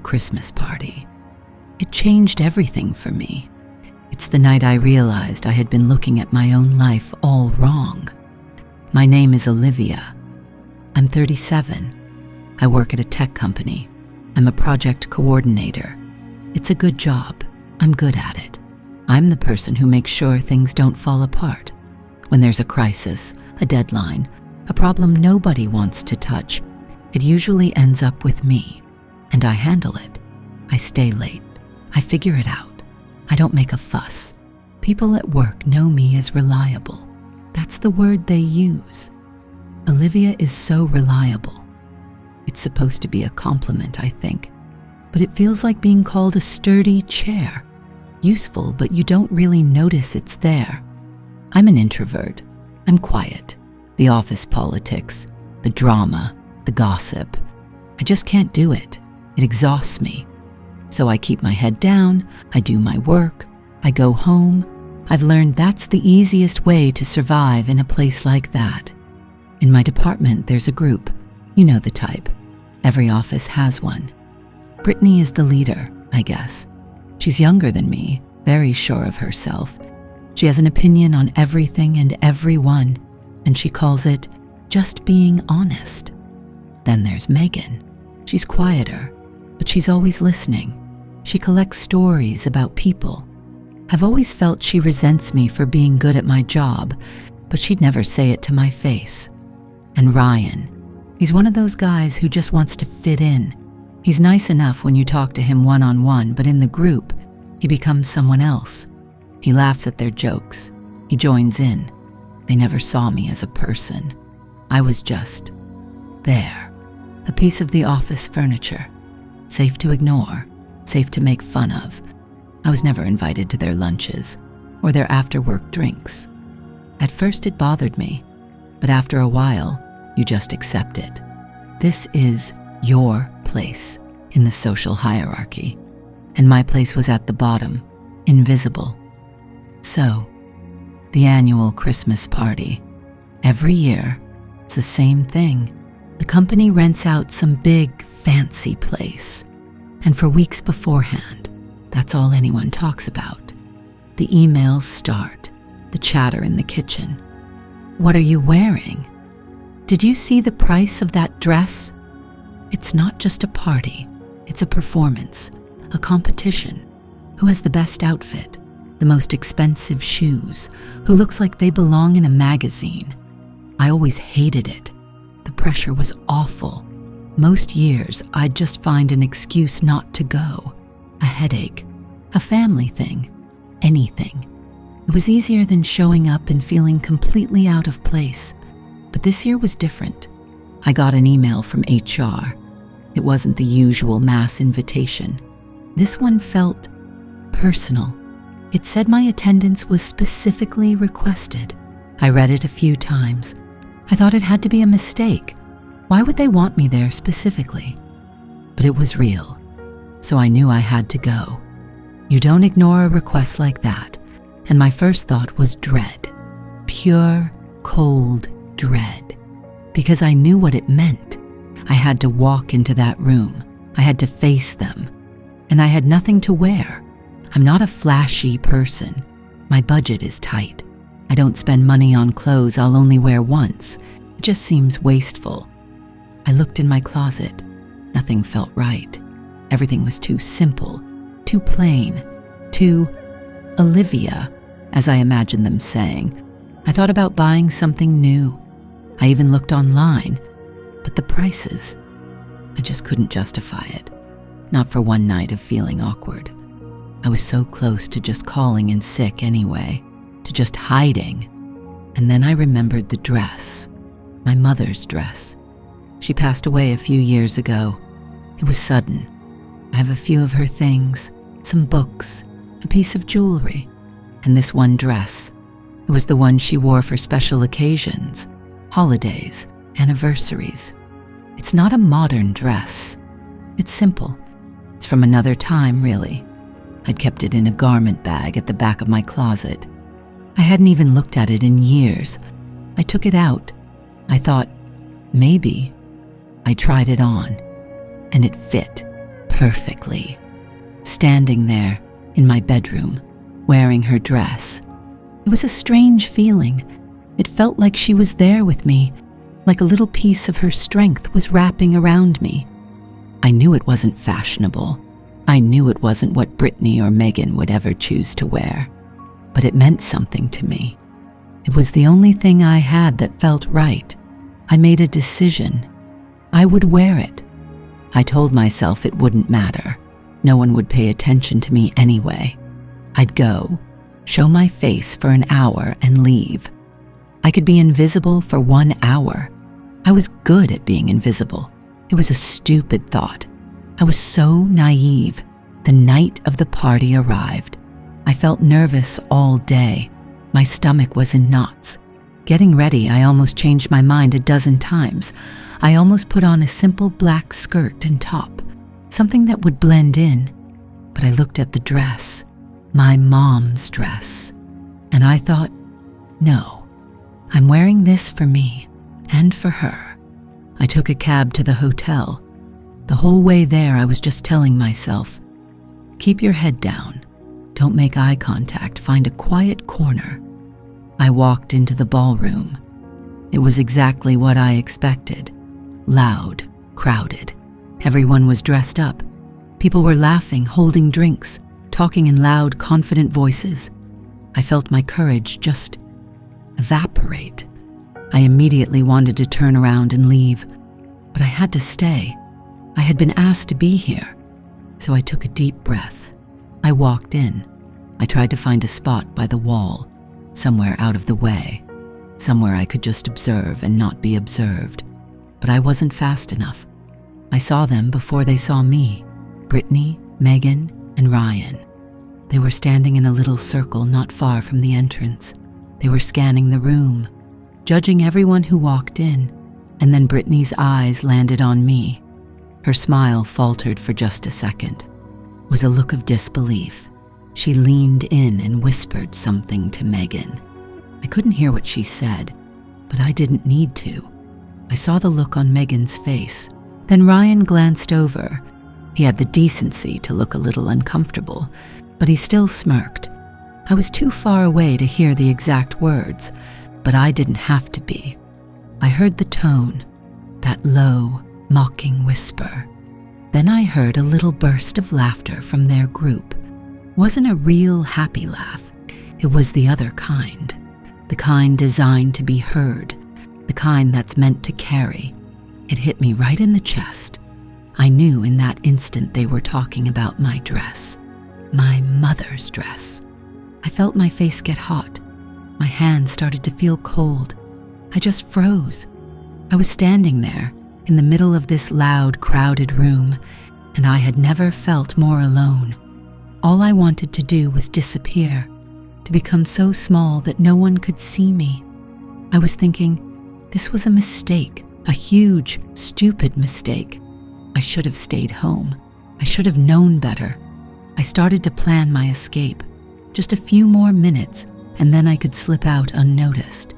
Christmas party. It changed everything for me. It's the night I realized I had been looking at my own life all wrong. My name is Olivia. I'm 37. I work at a tech company. I'm a project coordinator. It's a good job. I'm good at it. I'm the person who makes sure things don't fall apart. When there's a crisis, a deadline, a problem nobody wants to touch, it usually ends up with me. And I handle it. I stay late. I figure it out. I don't make a fuss. People at work know me as reliable. That's the word they use. Olivia is so reliable. It's supposed to be a compliment, I think, but it feels like being called a sturdy chair. Useful, but you don't really notice it's there. I'm an introvert. I'm quiet. The office politics, the drama, the gossip. I just can't do it. It exhausts me. So I keep my head down, I do my work, I go home. I've learned that's the easiest way to survive in a place like that. In my department, there's a group. You know the type. Every office has one. Brittany is the leader, I guess. She's younger than me, very sure of herself. She has an opinion on everything and everyone, and she calls it just being honest. Then there's Megan. She's quieter, but she's always listening. She collects stories about people. I've always felt she resents me for being good at my job, but she'd never say it to my face. And Ryan, he's one of those guys who just wants to fit in. He's nice enough when you talk to him one-on-one, but in the group, he becomes someone else. He laughs at their jokes. He joins in. They never saw me as a person. I was just there, a piece of the office furniture, safe to ignore, safe to make fun of. I was never invited to their lunches or their after-work drinks. At first it bothered me, but after a while, you just accept it. This is your place in the social hierarchy, and my place was at the bottom, invisible. So, the annual Christmas party. Every year, it's the same thing. The company rents out some big, fancy place. And for weeks beforehand, that's all anyone talks about. The emails start, the chatter in the kitchen. What are you wearing? Did you see the price of that dress? It's not just a party, it's a performance, a competition. Who has the best outfit, the most expensive shoes, who looks like they belong in a magazine? I always hated it. The pressure was awful. Most years, I'd just find an excuse not to go. A headache, a family thing, anything. It was easier than showing up and feeling completely out of place. But this year was different. I got an email from HR. It wasn't the usual mass invitation. This one felt personal. It said my attendance was specifically requested. I read it a few times. I thought it had to be a mistake. Why would they want me there specifically? But it was real, so I knew I had to go. You don't ignore a request like that, and my first thought was dread. Pure, cold dread. Because I knew what it meant. I had to walk into that room. I had to face them. And I had nothing to wear. I'm not a flashy person. My budget is tight. I don't spend money on clothes I'll only wear once. It just seems wasteful. I looked in my closet. Nothing felt right. Everything was too simple, too plain, too Olivia, as I imagined them saying. I thought about buying something new. I even looked online, but the prices, I just couldn't justify it. Not for one night of feeling awkward. I was so close to just calling in sick anyway, to just hiding. And then I remembered the dress, my mother's dress. She passed away a few years ago. It was sudden. I have a few of her things, some books, a piece of jewelry, and this one dress. It was the one she wore for special occasions, holidays, anniversaries. It's not a modern dress. It's simple. It's from another time, really. I'd kept it in a garment bag at the back of my closet. I hadn't even looked at it in years. I took it out. I thought, maybe. I tried it on, and it fit perfectly. Standing there in my bedroom, wearing her dress. It was a strange feeling. It felt like she was there with me, like a little piece of her strength was wrapping around me. I knew it wasn't fashionable. I knew it wasn't what Brittany or Megan would ever choose to wear. But it meant something to me. It was the only thing I had that felt right. I made a decision. I would wear it. I told myself it wouldn't matter. No one would pay attention to me anyway. I'd go, show my face for an hour, and leave. I could be invisible for 1 hour. I was good at being invisible. It was a stupid thought. I was so naive. The night of the party arrived. I felt nervous all day. My stomach was in knots. Getting ready, I almost changed my mind a dozen times. I almost put on a simple black skirt and top, something that would blend in. But I looked at the dress, my mom's dress, and I thought, no, I'm wearing this for me and for her. I took a cab to the hotel. The whole way there, I was just telling myself, keep your head down. Don't make eye contact. Find a quiet corner. I walked into the ballroom. It was exactly what I expected. Loud, crowded. Everyone was dressed up. People were laughing, holding drinks, talking in loud, confident voices. I felt my courage just evaporate. I immediately wanted to turn around and leave, but I had to stay. I had been asked to be here, so I took a deep breath. I walked in. I tried to find a spot by the wall, somewhere out of the way, somewhere I could just observe and not be observed. But I wasn't fast enough. I saw them before they saw me. Brittany, Megan, and Ryan. They were standing in a little circle not far from the entrance. They were scanning the room, judging everyone who walked in, and then Brittany's eyes landed on me. Her smile faltered for just a second. It was a look of disbelief. She leaned in and whispered something to Megan. I couldn't hear what she said, but I didn't need to. I saw the look on Megan's face. Then Ryan glanced over. He had the decency to look a little uncomfortable, but he still smirked. I was too far away to hear the exact words, but I didn't have to be. I heard the tone, that low, mocking whisper. Then I heard a little burst of laughter from their group. It wasn't a real happy laugh. It was the other kind. The kind designed to be heard. The kind that's meant to carry. It hit me right in the chest. I knew in that instant they were talking about my dress. My mother's dress. I felt my face get hot. My hands started to feel cold. I just froze. I was standing there in the middle of this loud, crowded room, and I had never felt more alone. All I wanted to do was disappear, to become so small that no one could see me. I was thinking, this was a mistake, a huge, stupid mistake. I should have stayed home. I should have known better. I started to plan my escape. Just a few more minutes, and then I could slip out unnoticed.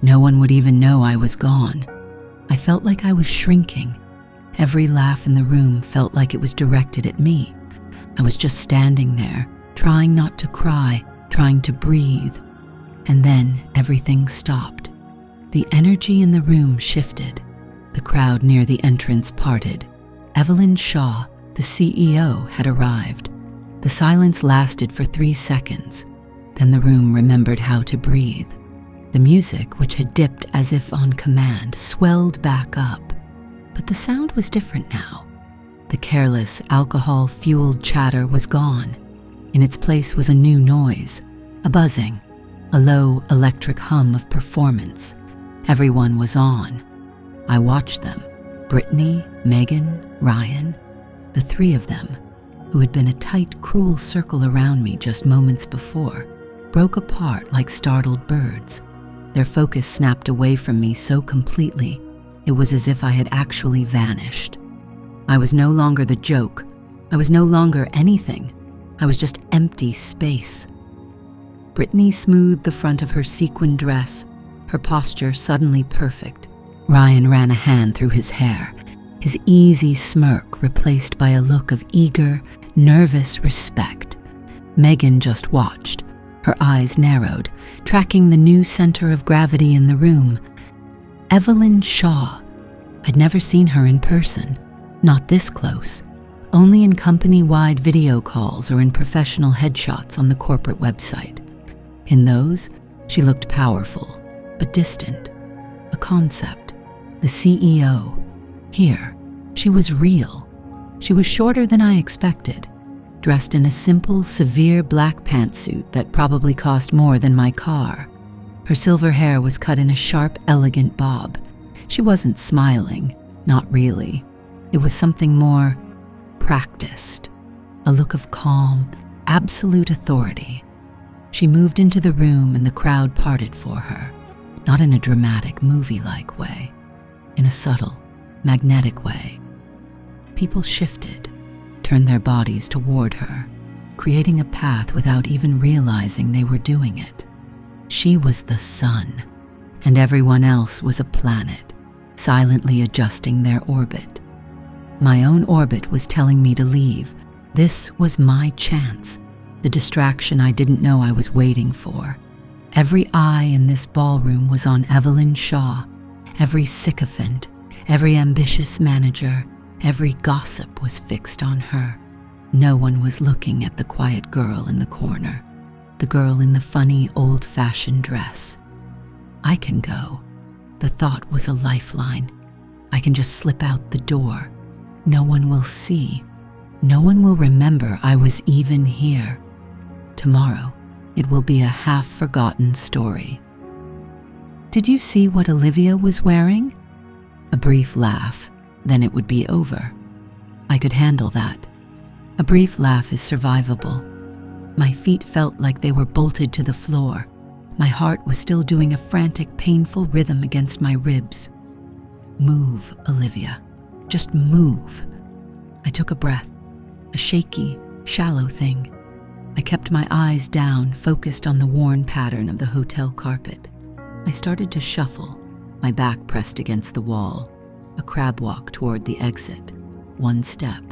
No one would even know I was gone. I felt like I was shrinking. Every laugh in the room felt like it was directed at me. I was just standing there, trying not to cry, trying to breathe. And then everything stopped. The energy in the room shifted. The crowd near the entrance parted. Evelyn Shaw, the CEO, had arrived. The silence lasted for 3 seconds. Then the room remembered how to breathe. The music, which had dipped as if on command, swelled back up. But the sound was different now. The careless, alcohol-fueled chatter was gone. In its place was a new noise, a buzzing, a low electric hum of performance. Everyone was on. I watched them, Brittany, Megan, Ryan, the three of them, who had been a tight, cruel circle around me just moments before, broke apart like startled birds. Their focus snapped away from me so completely, it was as if I had actually vanished. I was no longer the joke. I was no longer anything. I was just empty space. Brittany smoothed the front of her sequin dress, her posture suddenly perfect. Ryan ran a hand through his hair. his easy smirk replaced by a look of eager, nervous respect. Megan just watched, her eyes narrowed, tracking the new center of gravity in the room. Evelyn Shaw. I'd never seen her in person, not this close, only in company-wide video calls or in professional headshots on the corporate website. In those, she looked powerful, but distant. A concept. The CEO. Here, she was real. She was shorter than I expected, dressed in a simple, severe black pantsuit that probably cost more than my car. Her silver hair was cut in a sharp, elegant bob. She wasn't smiling, not really. It was something more practiced, a look of calm, absolute authority. She moved into the room and the crowd parted for her, not in a dramatic, movie-like way, in a subtle, magnetic way. People shifted, turned their bodies toward her, creating a path without even realizing they were doing it. She was the sun, and everyone else was a planet, silently adjusting their orbit. My own orbit was telling me to leave. This was my chance, the distraction I didn't know I was waiting for. Every eye in this ballroom was on Evelyn Shaw, every sycophant, every ambitious manager, every gossip was fixed on her. No one was looking at the quiet girl in the corner, the girl in the funny, old-fashioned dress. I can go. The thought was a lifeline. I can just slip out the door. No one will see. No one will remember I was even here. Tomorrow, it will be a half-forgotten story. Did you see what Olivia was wearing? A brief laugh, then it would be over. I could handle that. A brief laugh is survivable. My feet felt like they were bolted to the floor. My heart was still doing a frantic, painful rhythm against my ribs. Move, Olivia. Just move. I took a breath, a shaky, shallow thing. I kept my eyes down, focused on the worn pattern of the hotel carpet. I started to shuffle, my back pressed against the wall, a crab walk toward the exit. One step,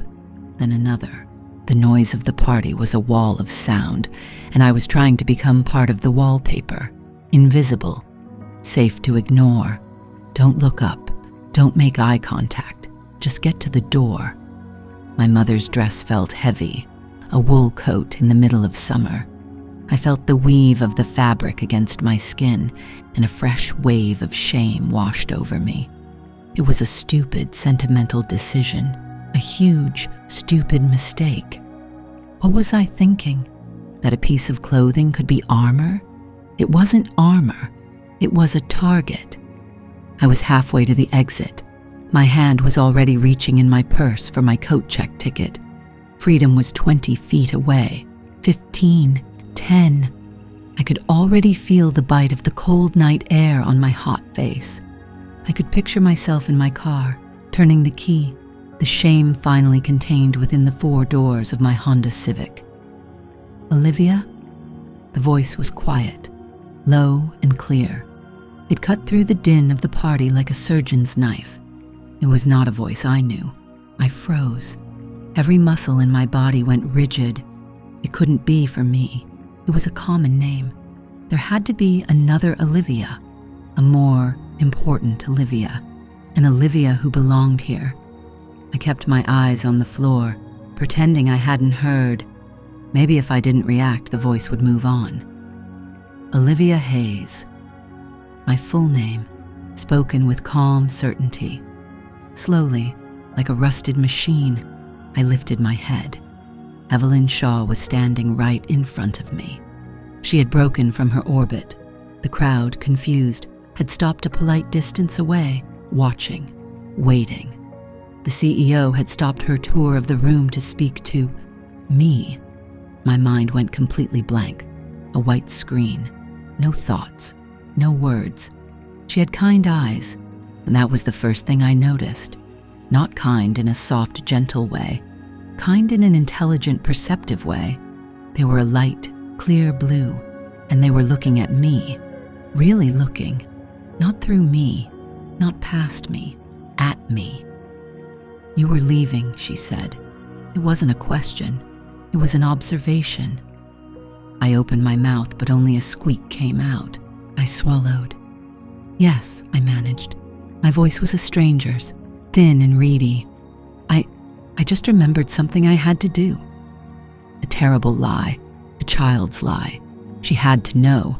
then another. The noise of the party was a wall of sound, and I was trying to become part of the wallpaper, invisible, safe to ignore. Don't look up, don't make eye contact, just get to the door. My mother's dress felt heavy, a wool coat in the middle of summer. I felt the weave of the fabric against my skin, and a fresh wave of shame washed over me. It was a stupid, sentimental decision, a huge, stupid mistake. What was I thinking? That a piece of clothing could be armor? It wasn't armor. It was a target. I was halfway to the exit. My hand was already reaching in my purse for my coat check ticket. Freedom was 20 feet away, 15, 10. I could already feel the bite of the cold night air on my hot face. I could picture myself in my car, turning the key, the shame finally contained within the 4 doors of my Honda Civic. Olivia? The voice was quiet, low and clear. It cut through the din of the party like a surgeon's knife. It was not a voice I knew. I froze. Every muscle in my body went rigid. It couldn't be for me. It was a common name. There had to be another Olivia, a more important Olivia, an Olivia who belonged here. I kept my eyes on the floor, pretending I hadn't heard. Maybe if I didn't react, the voice would move on. Olivia Hayes. My full name, spoken with calm certainty. Slowly, like a rusted machine, I lifted my head. Evelyn Shaw was standing right in front of me. She had broken from her orbit. The crowd, confused, had stopped a polite distance away, watching, waiting. The CEO had stopped her tour of the room to speak to me. My mind went completely blank. A white screen. No thoughts. No words. She had kind eyes, and that was the first thing I noticed. Not kind in a soft, gentle way. Kind in an intelligent, perceptive way. They were a light, clear blue, and they were looking at me. Really looking. Not through me. Not past me. At me. "You were leaving," she said. It wasn't a question. It was an observation. I opened my mouth, but only a squeak came out. I swallowed. "Yes," I managed. My voice was a stranger's, thin and reedy. I just remembered something I had to do. A terrible lie, a child's lie. She had to know.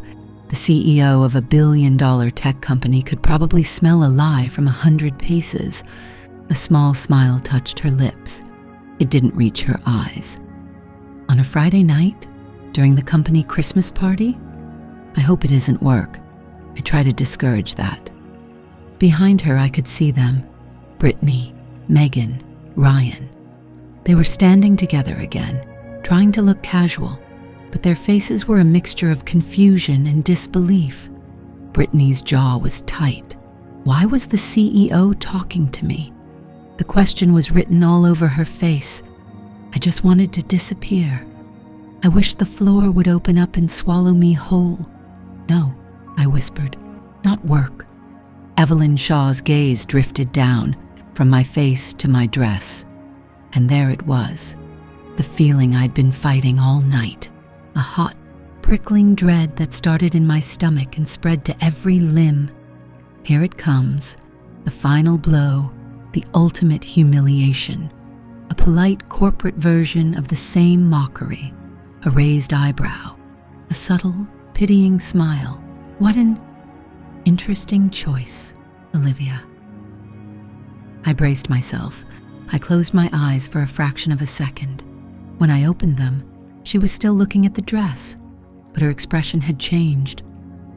The CEO of a billion-dollar tech company could probably smell a lie from 100 paces. A small smile touched her lips. It didn't reach her eyes. On a Friday night, during the company Christmas party? I hope it isn't work. I try to discourage that. Behind her, I could see them. Brittany, Megan, Ryan. They were standing together again, trying to look casual, but their faces were a mixture of confusion and disbelief. Brittany's jaw was tight. Why was the CEO talking to me? The question was written all over her face. I just wanted to disappear. I wished the floor would open up and swallow me whole. "No," I whispered, "not work." Evelyn Shaw's gaze drifted down from my face to my dress, and there it was, the feeling I'd been fighting all night, a hot, prickling dread that started in my stomach and spread to every limb. Here it comes, the final blow, the ultimate humiliation, a polite corporate version of the same mockery, a raised eyebrow, a subtle, pitying smile. What an interesting choice, Olivia. I braced myself. I closed my eyes for a fraction of a second. When I opened them, she was still looking at the dress, but her expression had changed.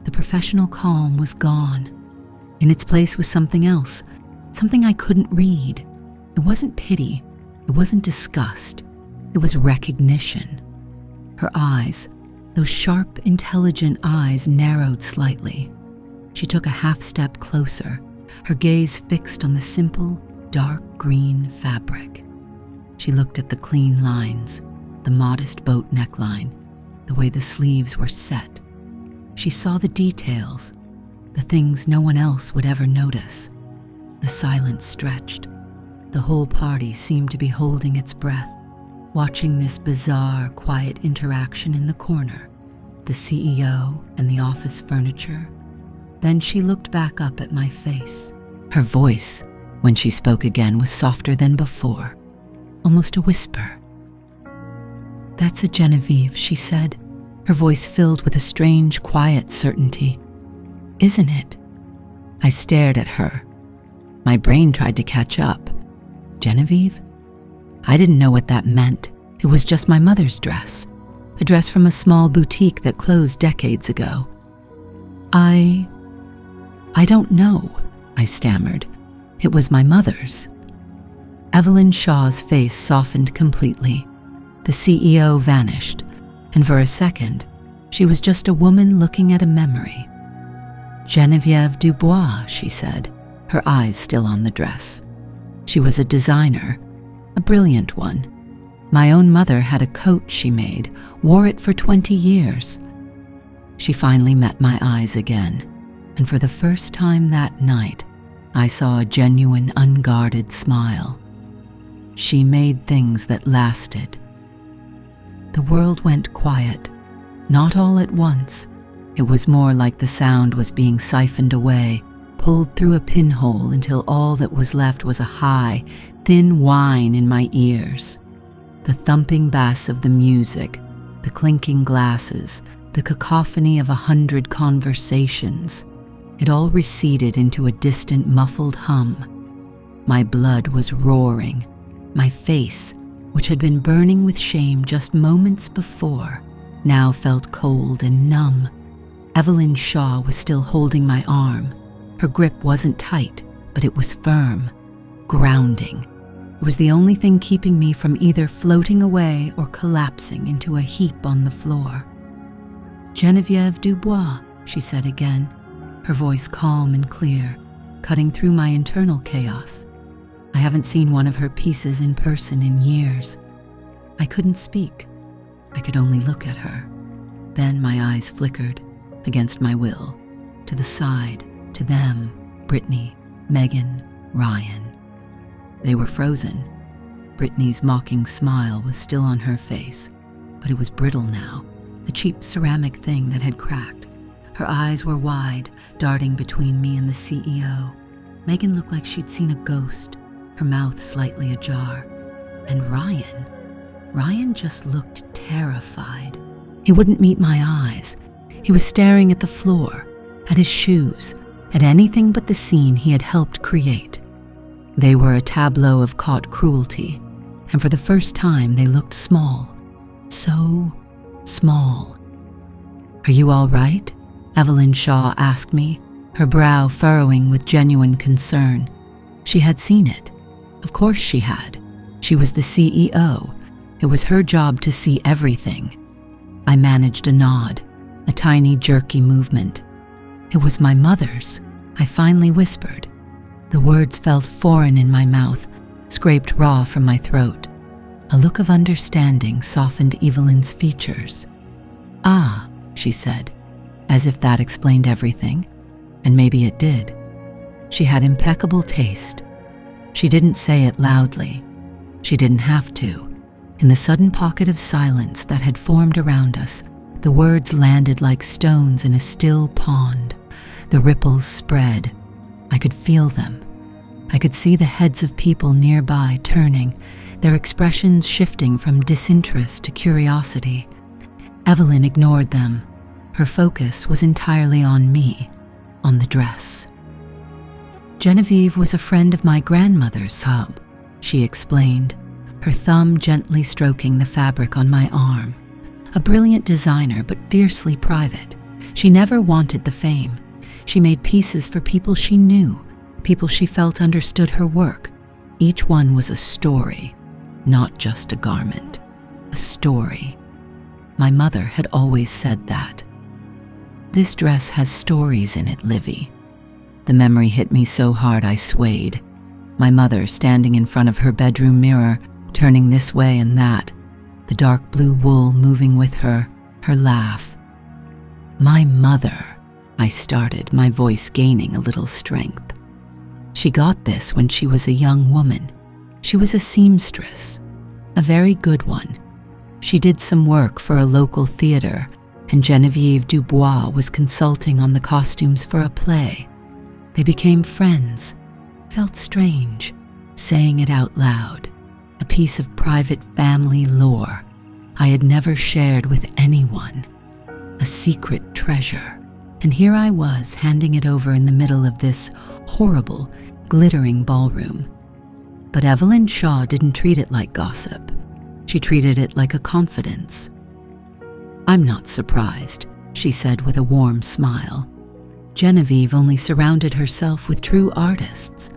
The professional calm was gone. In its place was something else, something I couldn't read. It wasn't pity. It wasn't disgust. It was recognition. Her eyes, those sharp, intelligent eyes, narrowed slightly. She took a half step closer, her gaze fixed on the simple, dark green fabric. She looked at the clean lines, the modest boat neckline, the way the sleeves were set. She saw the details, the things no one else would ever notice. The silence stretched. The whole party seemed to be holding its breath, watching this bizarre, quiet interaction in the corner, the CEO and the office furniture. Then she looked back up at my face. Her voice, when she spoke again, was softer than before, almost a whisper. "That's a Genevieve," she said, her voice filled with a strange, quiet certainty. "Isn't it?" I stared at her. My brain tried to catch up. Genevieve? I didn't know what that meant. It was just my mother's dress, a dress from a small boutique that closed decades ago. I don't know, I stammered. It was my mother's. Evelyn Shaw's face softened completely. The CEO vanished, and for a second, she was just a woman looking at a memory. "Geneviève Dubois," she said, her eyes still on the dress. She was a designer, a brilliant one. My own mother had a coat she made, wore it for 20 years. She finally met my eyes again, and for the first time that night, I saw a genuine, unguarded smile. She made things that lasted. The world went quiet, not all at once. It was more like the sound was being siphoned away, pulled through a pinhole until all that was left was a high, thin whine in my ears. The thumping bass of the music, the clinking glasses, the cacophony of 100 conversations. It all receded into a distant, muffled hum. My blood was roaring. My face, which had been burning with shame just moments before, now felt cold and numb. Evelyn Shaw was still holding my arm. Her grip wasn't tight, but it was firm, grounding. It was the only thing keeping me from either floating away or collapsing into a heap on the floor. "Geneviève Dubois," she said again, her voice calm and clear, cutting through my internal chaos. I haven't seen one of her pieces in person in years. I couldn't speak. I could only look at her. Then my eyes flickered, against my will, to the side, to them, Brittany, Megan, Ryan. They were frozen. Brittany's mocking smile was still on her face, but it was brittle now, a cheap ceramic thing that had cracked. Her eyes were wide, darting between me and the CEO. Megan looked like she'd seen a ghost, her mouth slightly ajar. And Ryan just looked terrified. He wouldn't meet my eyes. He was staring at the floor, at his shoes, at anything but the scene he had helped create. They were a tableau of caught cruelty, and for the first time they looked small. So small. "Are you all right?" Evelyn Shaw asked me, her brow furrowing with genuine concern. She had seen it. Of course she had. She was the CEO. It was her job to see everything. I managed a nod, a tiny jerky movement. It was my mother's, I finally whispered. The words felt foreign in my mouth, scraped raw from my throat. A look of understanding softened Evelyn's features. "Ah," she said, as if that explained everything. And maybe it did. She had impeccable taste. She didn't say it loudly. She didn't have to. In the sudden pocket of silence that had formed around us, the words landed like stones in a still pond. The ripples spread. I could feel them. I could see the heads of people nearby turning, their expressions shifting from disinterest to curiosity. Evelyn ignored them. Her focus was entirely on me, on the dress. "Genevieve was a friend of my grandmother's, Hub," she explained, her thumb gently stroking the fabric on my arm. "A brilliant designer, but fiercely private. She never wanted the fame. She made pieces for people she knew, people she felt understood her work. Each one was a story, not just a garment. A story. My mother had always said that. This dress has stories in it, Livy." The memory hit me so hard I swayed. My mother standing in front of her bedroom mirror, turning this way and that, the dark blue wool moving with her, her laugh. "My mother," I started, my voice gaining a little strength. "She got this when she was a young woman. She was a seamstress, a very good one. She did some work for a local theater, and Genevieve Dubois was consulting on the costumes for a play. They became friends. Felt strange, saying it out loud. A piece of private family lore I had never shared with anyone. A secret treasure. And here I was handing it over in the middle of this horrible, glittering ballroom. But Evelyn Shaw didn't treat it like gossip. She treated it like a confidence. "I'm not surprised," she said with a warm smile. "Genevieve only surrounded herself with true artists,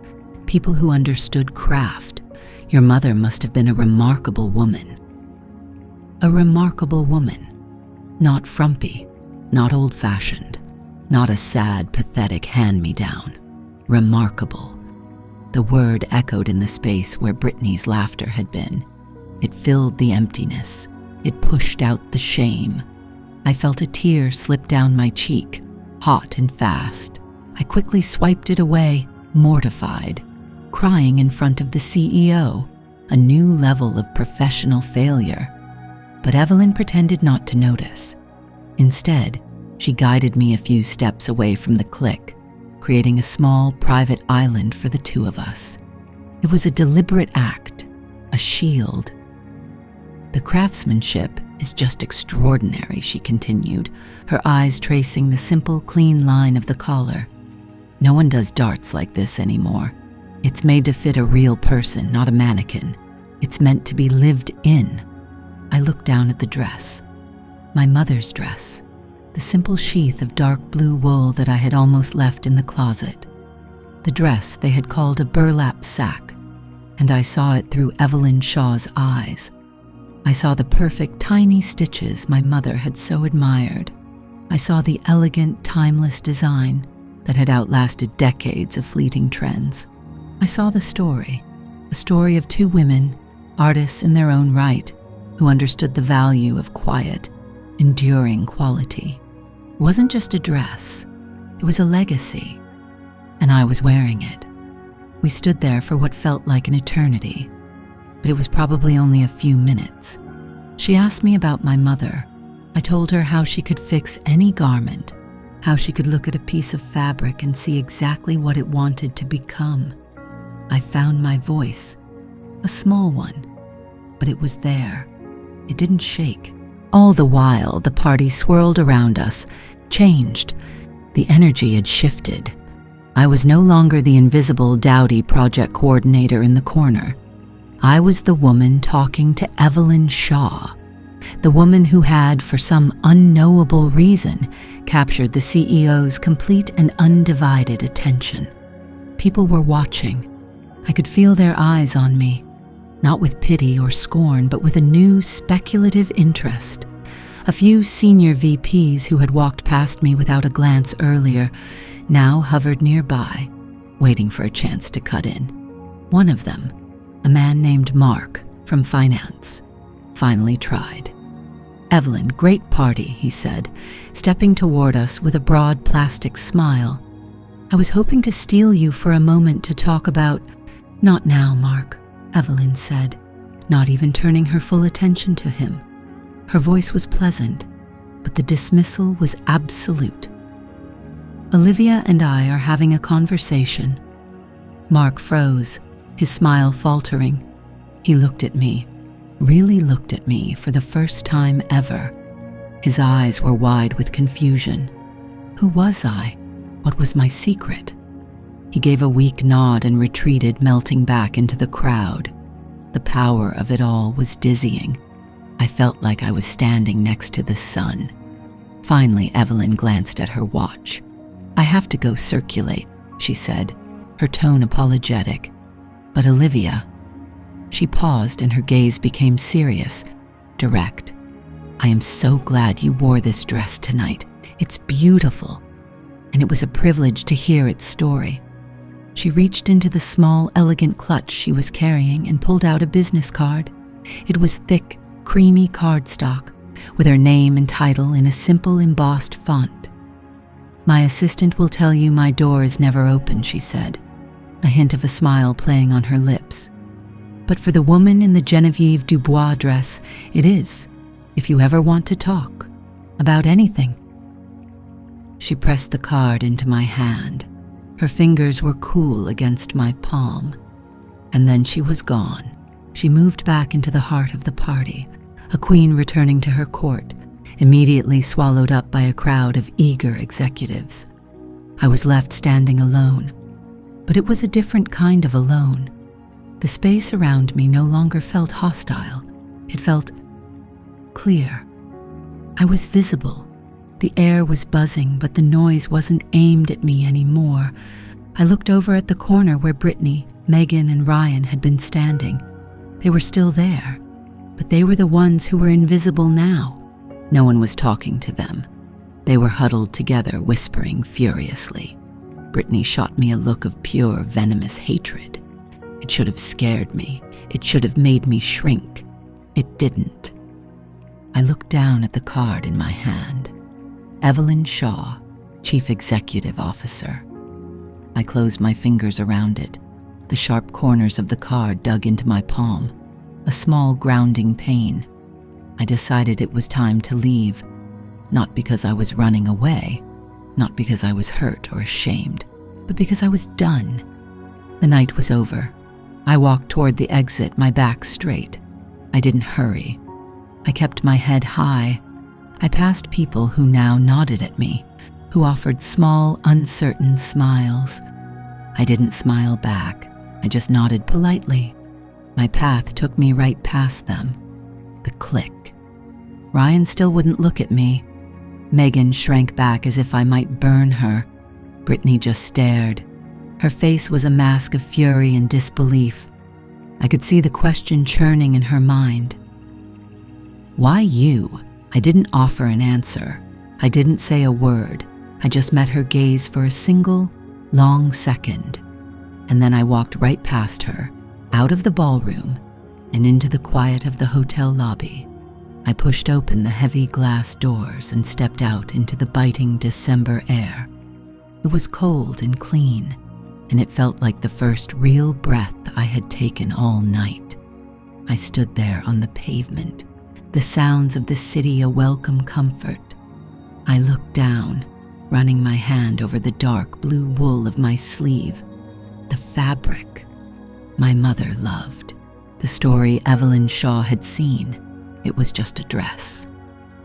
people who understood craft. Your mother must have been a remarkable woman." A remarkable woman. Not frumpy, not old-fashioned, not a sad, pathetic hand-me-down. Remarkable. The word echoed in the space where Brittany's laughter had been. It filled the emptiness. It pushed out the shame. I felt a tear slip down my cheek, hot and fast. I quickly swiped it away, mortified, crying in front of the CEO, a new level of professional failure. But Evelyn pretended not to notice. Instead, she guided me a few steps away from the clique, creating a small private island for the two of us. It was a deliberate act, a shield. "The craftsmanship is just extraordinary," she continued, her eyes tracing the simple, clean line of the collar. "No one does darts like this anymore. It's made to fit a real person, not a mannequin. It's meant to be lived in." I looked down at the dress. My mother's dress. The simple sheath of dark blue wool that I had almost left in the closet. The dress they had called a burlap sack, and I saw it through Evelyn Shaw's eyes. I saw the perfect tiny stitches my mother had so admired. I saw the elegant, timeless design that had outlasted decades of fleeting trends. I saw the story, a story of two women, artists in their own right, who understood the value of quiet, enduring quality. It wasn't just a dress, it was a legacy, and I was wearing it. We stood there for what felt like an eternity, but it was probably only a few minutes. She asked me about my mother. I told her how she could fix any garment, how she could look at a piece of fabric and see exactly what it wanted to become. I found my voice, a small one, but it was there. It didn't shake. All the while, the party swirled around us, changed. The energy had shifted. I was no longer the invisible, dowdy project coordinator in the corner. I was the woman talking to Evelyn Shaw, the woman who had, for some unknowable reason, captured the CEO's complete and undivided attention. People were watching. I could feel their eyes on me, not with pity or scorn, but with a new speculative interest. A few senior VPs who had walked past me without a glance earlier now hovered nearby, waiting for a chance to cut in. One of them, a man named Mark from finance, finally tried. "Evelyn, great party," he said, stepping toward us with a broad plastic smile. "I was hoping to steal you for a moment to talk about—" "Not now, Mark," Evelyn said, not even turning her full attention to him. Her voice was pleasant, but the dismissal was absolute. "Olivia and I are having a conversation." Mark froze, his smile faltering. He looked at me, really looked at me for the first time ever. His eyes were wide with confusion. Who was I? What was my secret? He gave a weak nod and retreated, melting back into the crowd. The power of it all was dizzying. I felt like I was standing next to the sun. Finally, Evelyn glanced at her watch. "I have to go circulate," she said, her tone apologetic. "But Olivia—" She paused and her gaze became serious, direct. "I am so glad you wore this dress tonight. It's beautiful." And it was a privilege to hear its story. She reached into the small, elegant clutch she was carrying and pulled out a business card. It was thick, creamy cardstock, with her name and title in a simple embossed font. "My assistant will tell you my door is never open," she said, a hint of a smile playing on her lips. "But for the woman in the Genevieve Dubois dress, it is, if you ever want to talk about anything." She pressed the card into my hand. Her fingers were cool against my palm. And then she was gone. She moved back into the heart of the party, a queen returning to her court, immediately swallowed up by a crowd of eager executives. I was left standing alone, but it was a different kind of alone. The space around me no longer felt hostile. It felt clear. I was visible. The air was buzzing, but the noise wasn't aimed at me anymore. I looked over at the corner where Brittany, Megan, and Ryan had been standing. They were still there, but they were the ones who were invisible now. No one was talking to them. They were huddled together, whispering furiously. Brittany shot me a look of pure, venomous hatred. It should have scared me. It should have made me shrink. It didn't. I looked down at the card in my hand. Evelyn Shaw, Chief Executive Officer. I closed my fingers around it. The sharp corners of the card dug into my palm, a small grounding pain. I decided it was time to leave, not because I was running away, not because I was hurt or ashamed, but because I was done. The night was over. I walked toward the exit, my back straight. I didn't hurry. I kept my head high. I passed people who now nodded at me, who offered small, uncertain smiles. I didn't smile back. I just nodded politely. My path took me right past them. The click. Ryan still wouldn't look at me. Megan shrank back as if I might burn her. Brittany just stared. Her face was a mask of fury and disbelief. I could see the question churning in her mind. "Why you?" I didn't offer an answer. I didn't say a word. I just met her gaze for a single, long second. And then I walked right past her, out of the ballroom, and into the quiet of the hotel lobby. I pushed open the heavy glass doors and stepped out into the biting December air. It was cold and clean. and it felt like the first real breath I had taken all night. I stood there on the pavement, the sounds of the city a welcome comfort. I looked down, running my hand over the dark blue wool of my sleeve, the fabric my mother loved. The story Evelyn Shaw had seen, it was just a dress.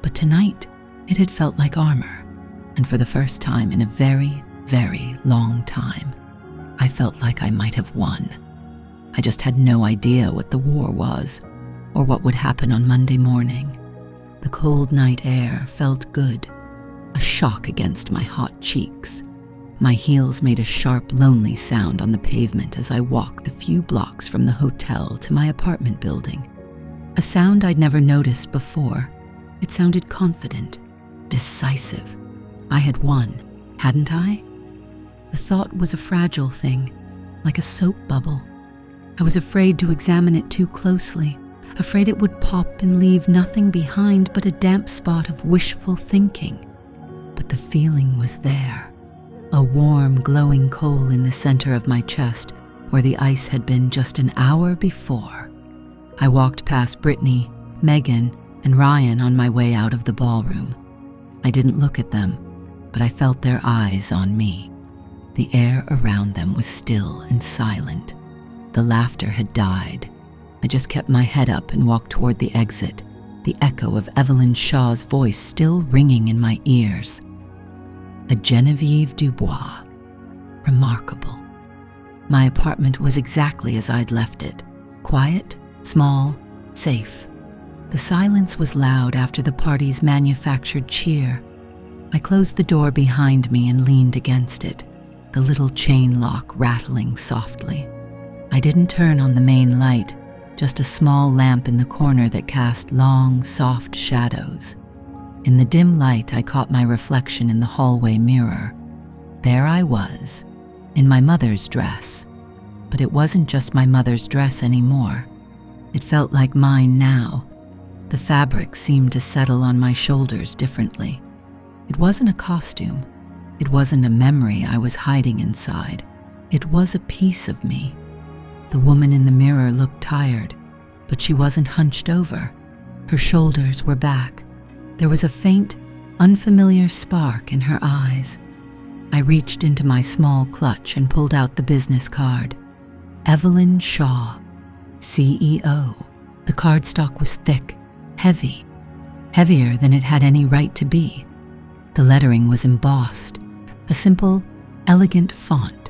But tonight, it had felt like armor, and for the first time in a very, very long time, I felt like I might have won. I just had no idea what the war was, or what would happen on Monday morning. The cold night air felt good, a shock against my hot cheeks. My heels made a sharp, lonely sound on the pavement as I walked the few blocks from the hotel to my apartment building. A sound I'd never noticed before. It sounded confident, decisive. I had won, hadn't I? The thought was a fragile thing, like a soap bubble. I was afraid to examine it too closely, afraid it would pop and leave nothing behind but a damp spot of wishful thinking. But the feeling was there, a warm, glowing coal in the center of my chest where the ice had been just an hour before. I walked past Brittany, Megan, and Ryan on my way out of the ballroom. I didn't look at them, but I felt their eyes on me. The air around them was still and silent. The laughter had died. I just kept my head up and walked toward the exit, the echo of Evelyn Shaw's voice still ringing in my ears. A Genevieve Dubois. Remarkable. My apartment was exactly as I'd left it. Quiet, small, safe. The silence was loud after the party's manufactured cheer. I closed the door behind me and leaned against it, the little chain lock rattling softly. I didn't turn on the main light, just a small lamp in the corner that cast long, soft shadows. In the dim light, I caught my reflection in the hallway mirror. There I was, in my mother's dress. But it wasn't just my mother's dress anymore. It felt like mine now. The fabric seemed to settle on my shoulders differently. It wasn't a costume. It wasn't a memory I was hiding inside. It was a piece of me. The woman in the mirror looked tired, but she wasn't hunched over. Her shoulders were back. There was a faint, unfamiliar spark in her eyes. I reached into my small clutch and pulled out the business card. Evelyn Shaw, CEO. The cardstock was thick, heavy, heavier than it had any right to be. The lettering was embossed, a simple, elegant font.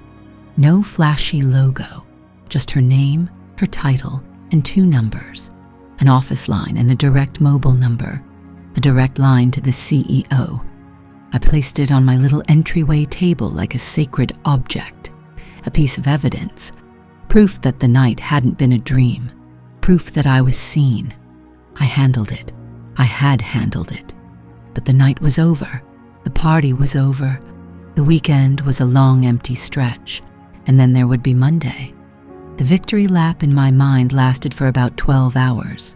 No flashy logo, just her name, her title, and 2 numbers, an office line and a direct mobile number, a direct line to the CEO. I placed it on my little entryway table like a sacred object, a piece of evidence, proof that the night hadn't been a dream, proof that I was seen. I handled it. I had handled it. But the night was over. The party was over. The weekend was a long, empty stretch, and then there would be Monday. The victory lap in my mind lasted for about 12 hours.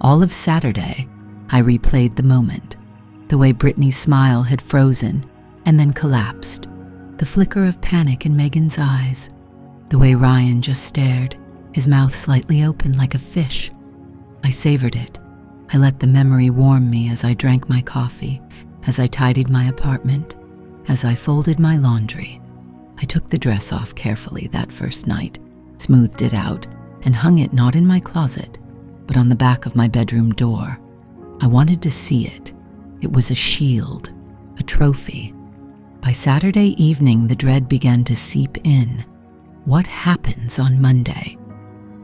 All of Saturday, I replayed the moment, the way Brittany's smile had frozen and then collapsed, the flicker of panic in Megan's eyes, the way Ryan just stared, his mouth slightly open like a fish. I savored it. I let the memory warm me as I drank my coffee, as I tidied my apartment, as I folded my laundry. I took the dress off carefully that first night, smoothed it out, and hung it not in my closet, but on the back of my bedroom door. I wanted to see it. It was a shield, a trophy. By Saturday evening, the dread began to seep in. What happens on Monday?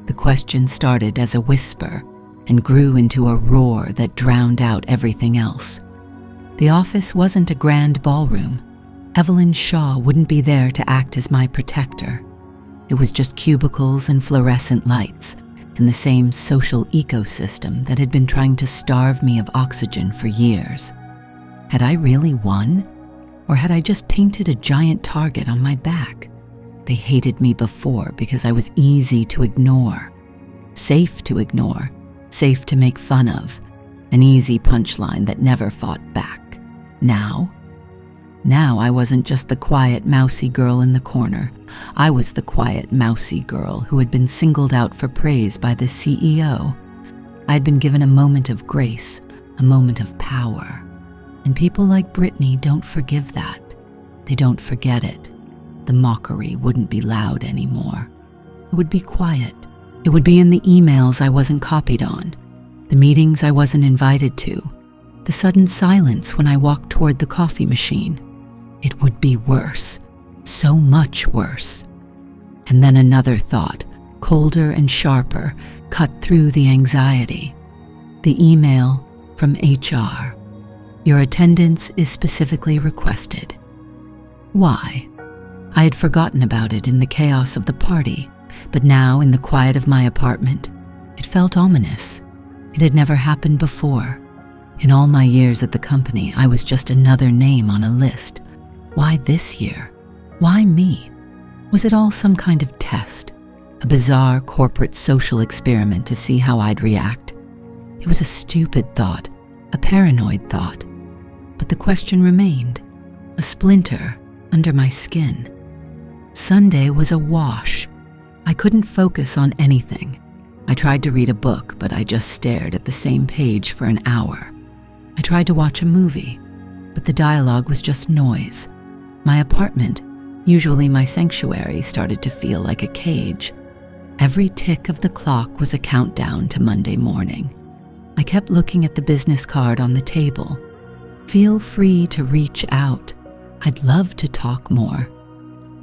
The question started as a whisper and grew into a roar that drowned out everything else. The office wasn't a grand ballroom. Evelyn Shaw wouldn't be there to act as my protector. It was just cubicles and fluorescent lights and the same social ecosystem that had been trying to starve me of oxygen for years. Had I really won? Or had I just painted a giant target on my back? They hated me before because I was easy to ignore, safe to ignore, safe to make fun of, an easy punchline that never fought back. Now Now I wasn't just the quiet, mousy girl in the corner. I was the quiet, mousy girl who had been singled out for praise by the CEO. I had been given a moment of grace, a moment of power. And people like Brittany don't forgive that. They don't forget it. The mockery wouldn't be loud anymore. It would be quiet. It would be in the emails I wasn't copied on, the meetings I wasn't invited to, the sudden silence when I walked toward the coffee machine. It would be worse, so much worse. And then another thought, colder and sharper, cut through the anxiety. The email from HR. Your attendance is specifically requested. Why? I had forgotten about it in the chaos of the party, but now in the quiet of my apartment, it felt ominous. It had never happened before. In all my years at the company, I was just another name on a list. Why this year? Why me? Was it all some kind of test? A bizarre corporate social experiment to see how I'd react? It was a stupid thought, a paranoid thought. But the question remained, a splinter under my skin. Sunday was a wash. I couldn't focus on anything. I tried to read a book, but I just stared at the same page for an hour. I tried to watch a movie, but the dialogue was just noise. My apartment, usually my sanctuary, started to feel like a cage. Every tick of the clock was a countdown to Monday morning. I kept looking at the business card on the table. Feel free to reach out. I'd love to talk more.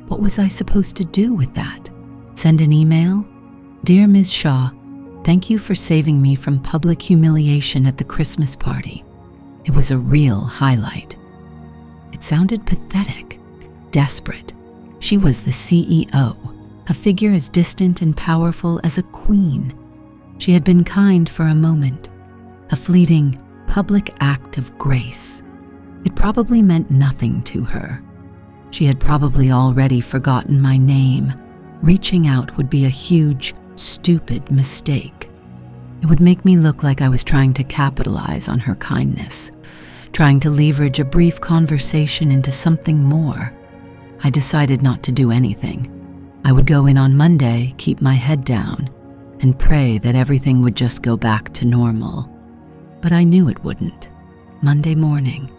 What was I supposed to do with that? Send an email? Dear Ms. Shaw, thank you for saving me from public humiliation at the Christmas party. It was a real highlight. It sounded pathetic, desperate. She was the CEO, a figure as distant and powerful as a queen. She had been kind for a moment, a fleeting public act of grace. It probably meant nothing to her. She had probably already forgotten my name. Reaching out would be a huge, stupid mistake. It would make me look like I was trying to capitalize on her kindness, trying to leverage a brief conversation into something more. I decided not to do anything. I would go in on Monday, keep my head down, and pray that everything would just go back to normal. But I knew it wouldn't. Monday morning,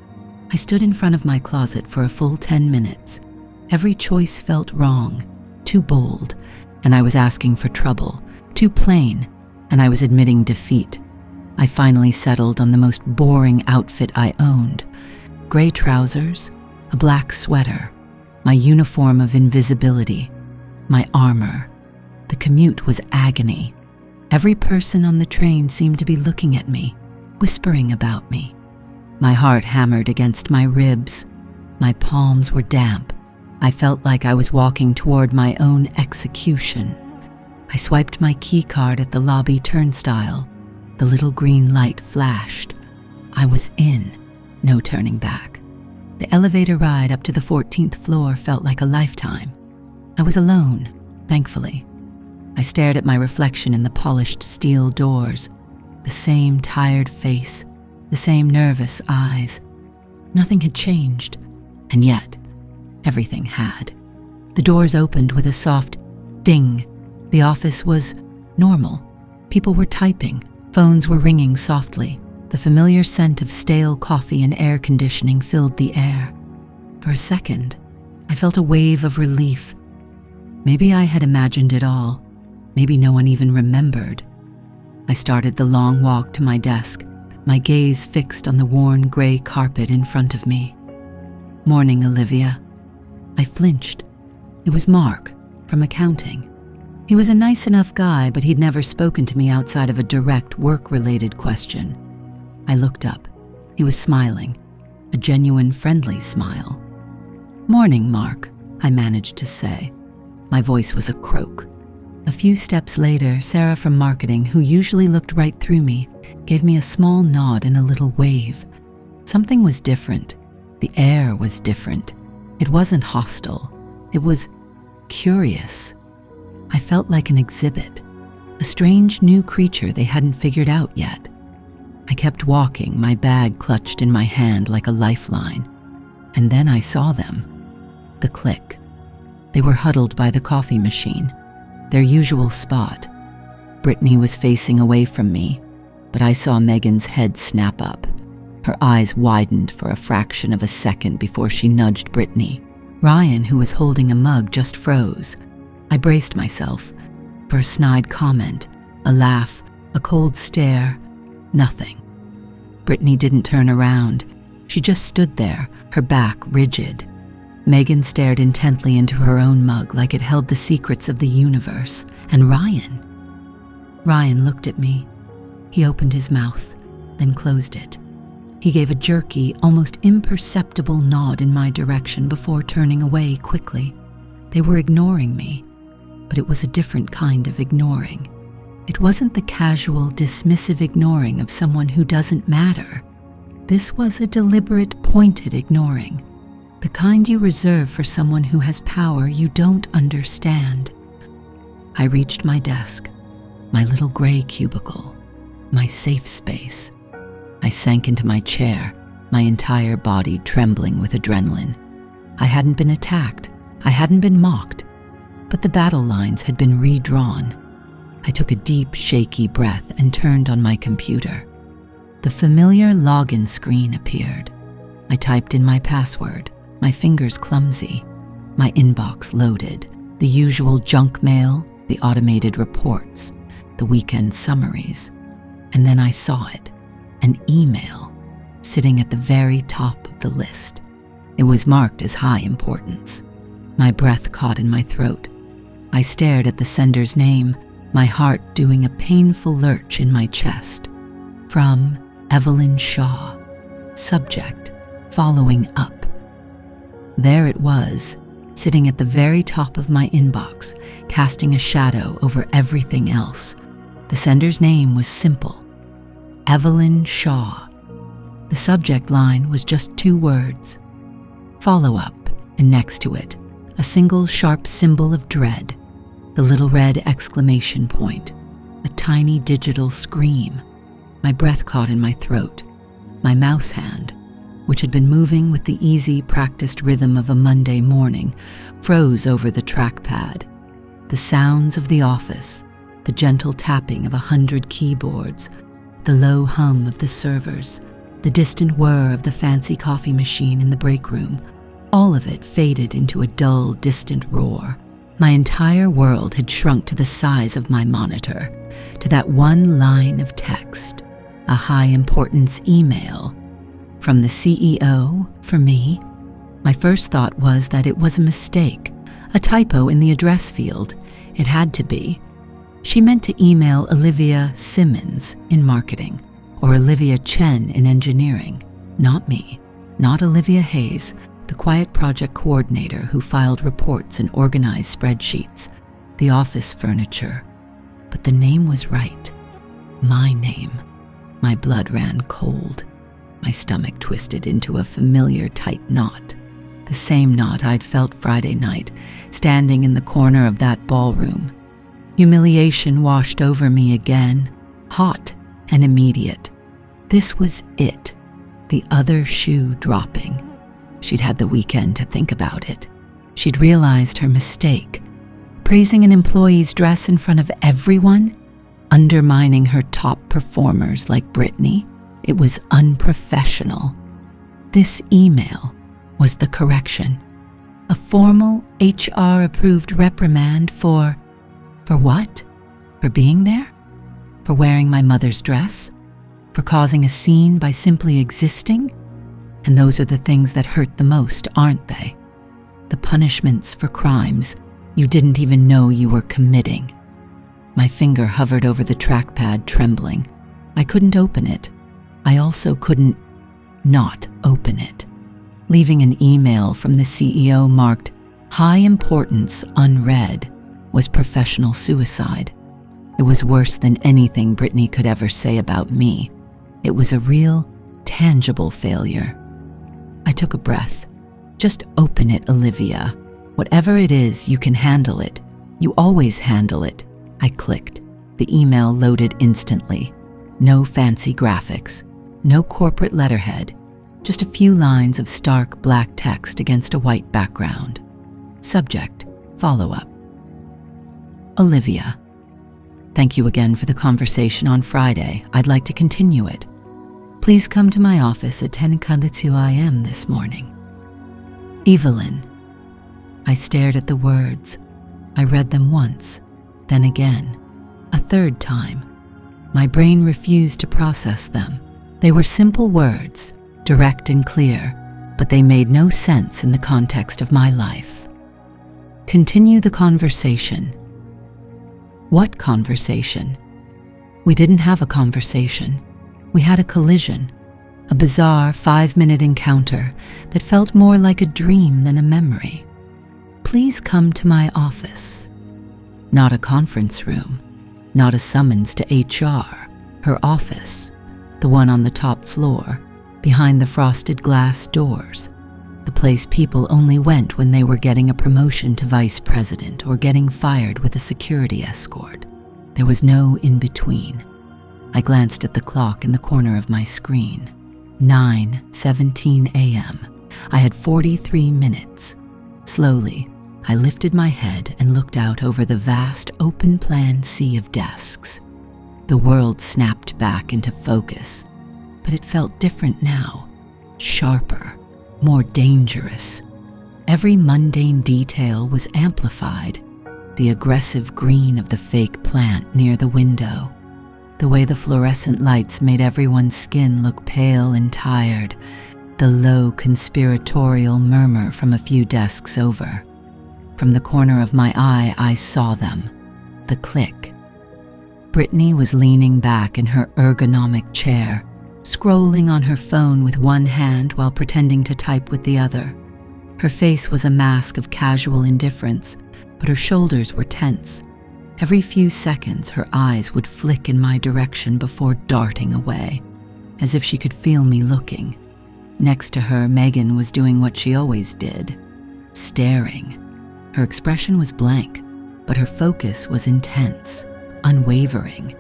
I stood in front of my closet for a full 10 minutes. Every choice felt wrong, too bold, and I was asking for trouble, too plain, and I was admitting defeat. I finally settled on the most boring outfit I owned. Gray trousers, a black sweater, my uniform of invisibility, my armor. The commute was agony. Every person on the train seemed to be looking at me, whispering about me. My heart hammered against my ribs. My palms were damp. I felt like I was walking toward my own execution. I swiped my key card at the lobby turnstile. The little green light flashed. I was in, no turning back. The elevator ride up to the 14th floor felt like a lifetime. I was alone, thankfully. I stared at my reflection in the polished steel doors, the same tired face, the same nervous eyes. Nothing had changed, and yet everything had. The doors opened with a soft ding. The office was normal. People were typing. Phones were ringing softly. The familiar scent of stale coffee and air conditioning filled the air. For a second, I felt a wave of relief. Maybe I had imagined it all. Maybe no one even remembered. I started the long walk to my desk, my gaze fixed on the worn gray carpet in front of me. Morning, Olivia. I flinched. It was Mark, from accounting. He was a nice enough guy, but he'd never spoken to me outside of a direct work-related question. I looked up. He was smiling, a genuine friendly smile. Morning, Mark, I managed to say. My voice was a croak. A few steps later, Sarah from marketing, who usually looked right through me, gave me a small nod and a little wave. Something was different. The air was different. It wasn't hostile. It was curious. I felt like an exhibit, a strange new creature they hadn't figured out yet. I kept walking, my bag clutched in my hand like a lifeline. And then I saw them. The click. They were huddled by the coffee machine, their usual spot. Brittany was facing away from me, but I saw Megan's head snap up. Her eyes widened for a fraction of a second before she nudged Brittany. Ryan, who was holding a mug, just froze. I braced myself for a snide comment, a laugh, a cold stare. Nothing. Brittany didn't turn around. She just stood there, her back rigid. Megan stared intently into her own mug like it held the secrets of the universe. And Ryan looked at me. He opened his mouth, then closed it. He gave a jerky, almost imperceptible nod in my direction before turning away quickly. They were ignoring me, but it was a different kind of ignoring. It wasn't the casual, dismissive ignoring of someone who doesn't matter. This was a deliberate, pointed ignoring, the kind you reserve for someone who has power you don't understand. I reached my desk, my little gray cubicle, my safe space. I sank into my chair, my entire body trembling with adrenaline. I hadn't been attacked, I hadn't been mocked, but the battle lines had been redrawn. I took a deep, shaky breath and turned on my computer. The familiar login screen appeared. I typed in my password, my fingers clumsy. My inbox loaded, the usual junk mail, the automated reports, the weekend summaries. And then I saw it, an email, sitting at the very top of the list. It was marked as high importance. My breath caught in my throat. I stared at the sender's name, my heart doing a painful lurch in my chest. From Evelyn Shaw. Subject, following up. There it was, sitting at the very top of my inbox, casting a shadow over everything else. The sender's name was simple. Evelyn Shaw. The subject line was just 2 words. Follow up, and next to it, a single sharp symbol of dread. The little red exclamation point, a tiny digital scream. My breath caught in my throat. My mouse hand, which had been moving with the easy, practiced rhythm of a Monday morning, froze over the trackpad. The sounds of the office, the gentle tapping of 100 keyboards, the low hum of the servers, the distant whir of the fancy coffee machine in the break room, all of it faded into a dull, distant roar. My entire world had shrunk to the size of my monitor, to that one line of text, a high-importance email. From the CEO, for me. My first thought was that it was a mistake, a typo in the address field. It had to be. She meant to email Olivia Simmons in marketing, or Olivia Chen in engineering. Not me, not Olivia Hayes, the quiet project coordinator who filed reports and organized spreadsheets, the office furniture. But the name was right. My name. My blood ran cold. My stomach twisted into a familiar tight knot. The same knot I'd felt Friday night, standing in the corner of that ballroom. Humiliation washed over me again, hot and immediate. This was it, the other shoe dropping. She'd had the weekend to think about it. She'd realized her mistake. Praising an employee's dress in front of everyone, undermining her top performers like Brittany. It was unprofessional. This email was the correction. A formal HR-approved reprimand for what? For being there? For wearing my mother's dress? For causing a scene by simply existing? And those are the things that hurt the most, aren't they? The punishments for crimes you didn't even know you were committing. My finger hovered over the trackpad, trembling. I couldn't open it. I also couldn't not open it. Leaving an email from the CEO marked high importance unread was professional suicide. It was worse than anything Brittany could ever say about me. It was a real, tangible failure. I took a breath. Just open it, Olivia. Whatever it is, you can handle it. You always handle it. I clicked. The email loaded instantly. No fancy graphics. No corporate letterhead. Just a few lines of stark black text against a white background. Subject, follow-up. Olivia, thank you again for the conversation on Friday. I'd like to continue it. Please come to my office at 10:42 a.m. this morning. Evelyn. I stared at the words. I read them once, then again, a third time. My brain refused to process them. They were simple words, direct and clear, but they made no sense in the context of my life. Continue the conversation. What conversation? We didn't have a conversation. We had a collision, a bizarre 5-minute encounter that felt more like a dream than a memory. Please come to my office. Not a conference room, not a summons to HR, her office, the one on the top floor, behind the frosted glass doors, the place people only went when they were getting a promotion to vice president or getting fired with a security escort. There was no in-between. I glanced at the clock in the corner of my screen. 9:17 a.m. I had 43 minutes. Slowly, I lifted my head and looked out over the vast, open-plan sea of desks. The world snapped back into focus, but it felt different now, sharper, more dangerous. Every mundane detail was amplified. The aggressive green of the fake plant near the window, the way the fluorescent lights made everyone's skin look pale and tired, the low conspiratorial murmur from a few desks over. From the corner of my eye, I saw them, the click. Brittany was leaning back in her ergonomic chair, scrolling on her phone with one hand while pretending to type with the other. Her face was a mask of casual indifference, but her shoulders were tense. Every few seconds, her eyes would flick in my direction before darting away, as if she could feel me looking. Next to her, Megan was doing what she always did, staring. Her expression was blank, but her focus was intense, unwavering.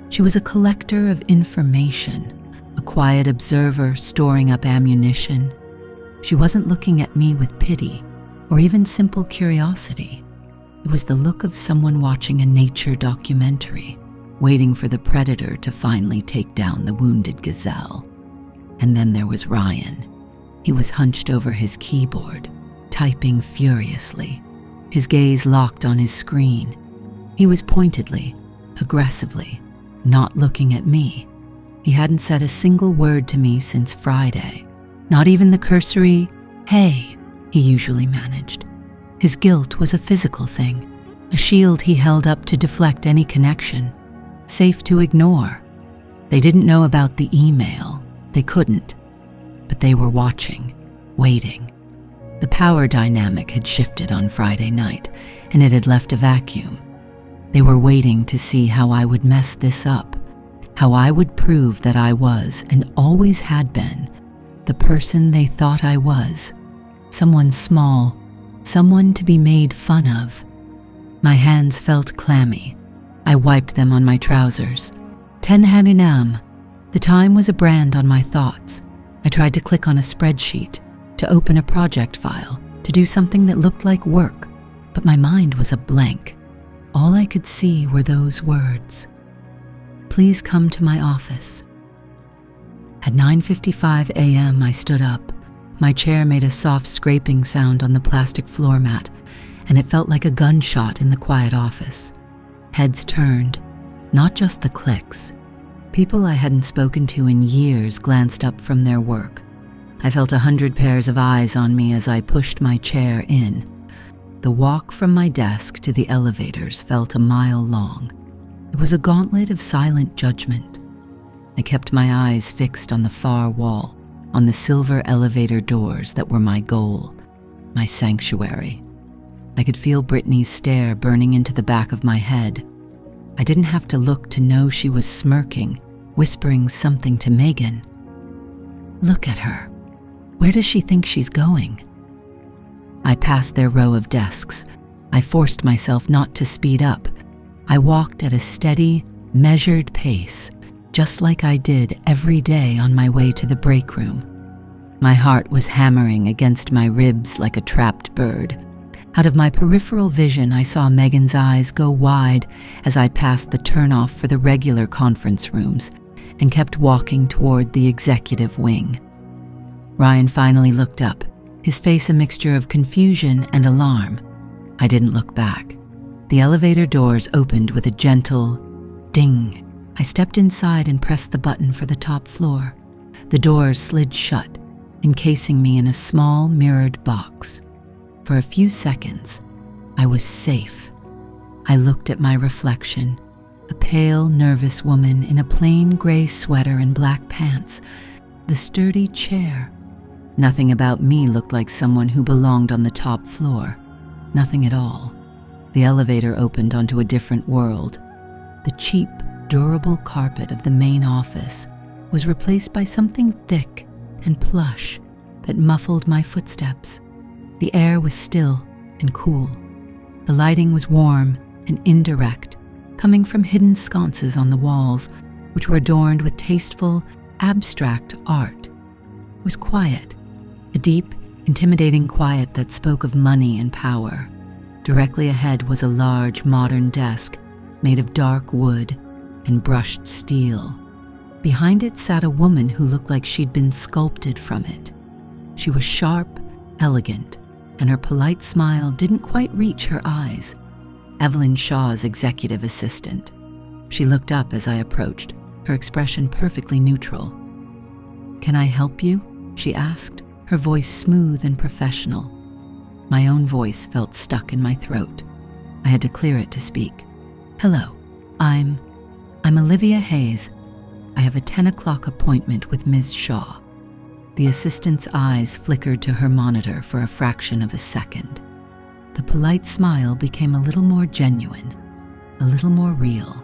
She was a collector of information, a quiet observer storing up ammunition. She wasn't looking at me with pity or even simple curiosity. It was the look of someone watching a nature documentary, waiting for the predator to finally take down the wounded gazelle. And then there was Ryan. He was hunched over his keyboard, typing furiously, his gaze locked on his screen. He was pointedly, aggressively, not looking at me. He hadn't said a single word to me since Friday, not even the cursory, "Hey," he usually managed. His guilt was a physical thing, a shield he held up to deflect any connection, safe to ignore. They didn't know about the email. They couldn't, but they were watching, waiting. The power dynamic had shifted on Friday night, and it had left a vacuum. They were waiting to see how I would mess this up, how I would prove that I was, and always had been, the person they thought I was, someone small, someone to be made fun of. My hands felt clammy. I wiped them on my trousers. 10 haninam. The time was a brand on my thoughts. I tried to click on a spreadsheet, to open a project file, to do something that looked like work, but my mind was a blank. All I could see were those words. Please come to my office. At 9:55 a.m., I stood up. My chair made a soft scraping sound on the plastic floor mat, and it felt like a gunshot in the quiet office. Heads turned, not just the clicks. People I hadn't spoken to in years glanced up from their work. I felt 100 pairs of eyes on me as I pushed my chair in. The walk from my desk to the elevators felt a mile long. It was a gauntlet of silent judgment. I kept my eyes fixed on the far wall, on the silver elevator doors that were my goal, my sanctuary. I could feel Brittany's stare burning into the back of my head. I didn't have to look to know she was smirking, whispering something to Megan. Look at her. Where does she think she's going? I passed their row of desks. I forced myself not to speed up. I walked at a steady, measured pace, just like I did every day on my way to the break room. My heart was hammering against my ribs like a trapped bird. Out of my peripheral vision, I saw Megan's eyes go wide as I passed the turnoff for the regular conference rooms and kept walking toward the executive wing. Ryan finally looked up, his face a mixture of confusion and alarm. I didn't look back. The elevator doors opened with a gentle ding. I stepped inside and pressed the button for the top floor. The doors slid shut, encasing me in a small mirrored box. For a few seconds, I was safe. I looked at my reflection, a pale, nervous woman in a plain gray sweater and black pants, the sturdy chair. Nothing about me looked like someone who belonged on the top floor. Nothing at all. The elevator opened onto a different world. The cheap, durable carpet of the main office was replaced by something thick and plush that muffled my footsteps. The air was still and cool. The lighting was warm and indirect, coming from hidden sconces on the walls, which were adorned with tasteful, abstract art. It was quiet, a deep, intimidating quiet that spoke of money and power. Directly ahead was a large, modern desk made of dark wood and brushed steel. Behind it sat a woman who looked like she'd been sculpted from it. She was sharp, elegant, and her polite smile didn't quite reach her eyes. Evelyn Shaw's executive assistant. She looked up as I approached, her expression perfectly neutral. "Can I help you?" she asked, her voice smooth and professional. My own voice felt stuck in my throat. I had to clear it to speak. "Hello, I'm Olivia Hayes. I have a 10 o'clock appointment with Ms. Shaw." The assistant's eyes flickered to her monitor for a fraction of a second. The polite smile became a little more genuine, a little more real.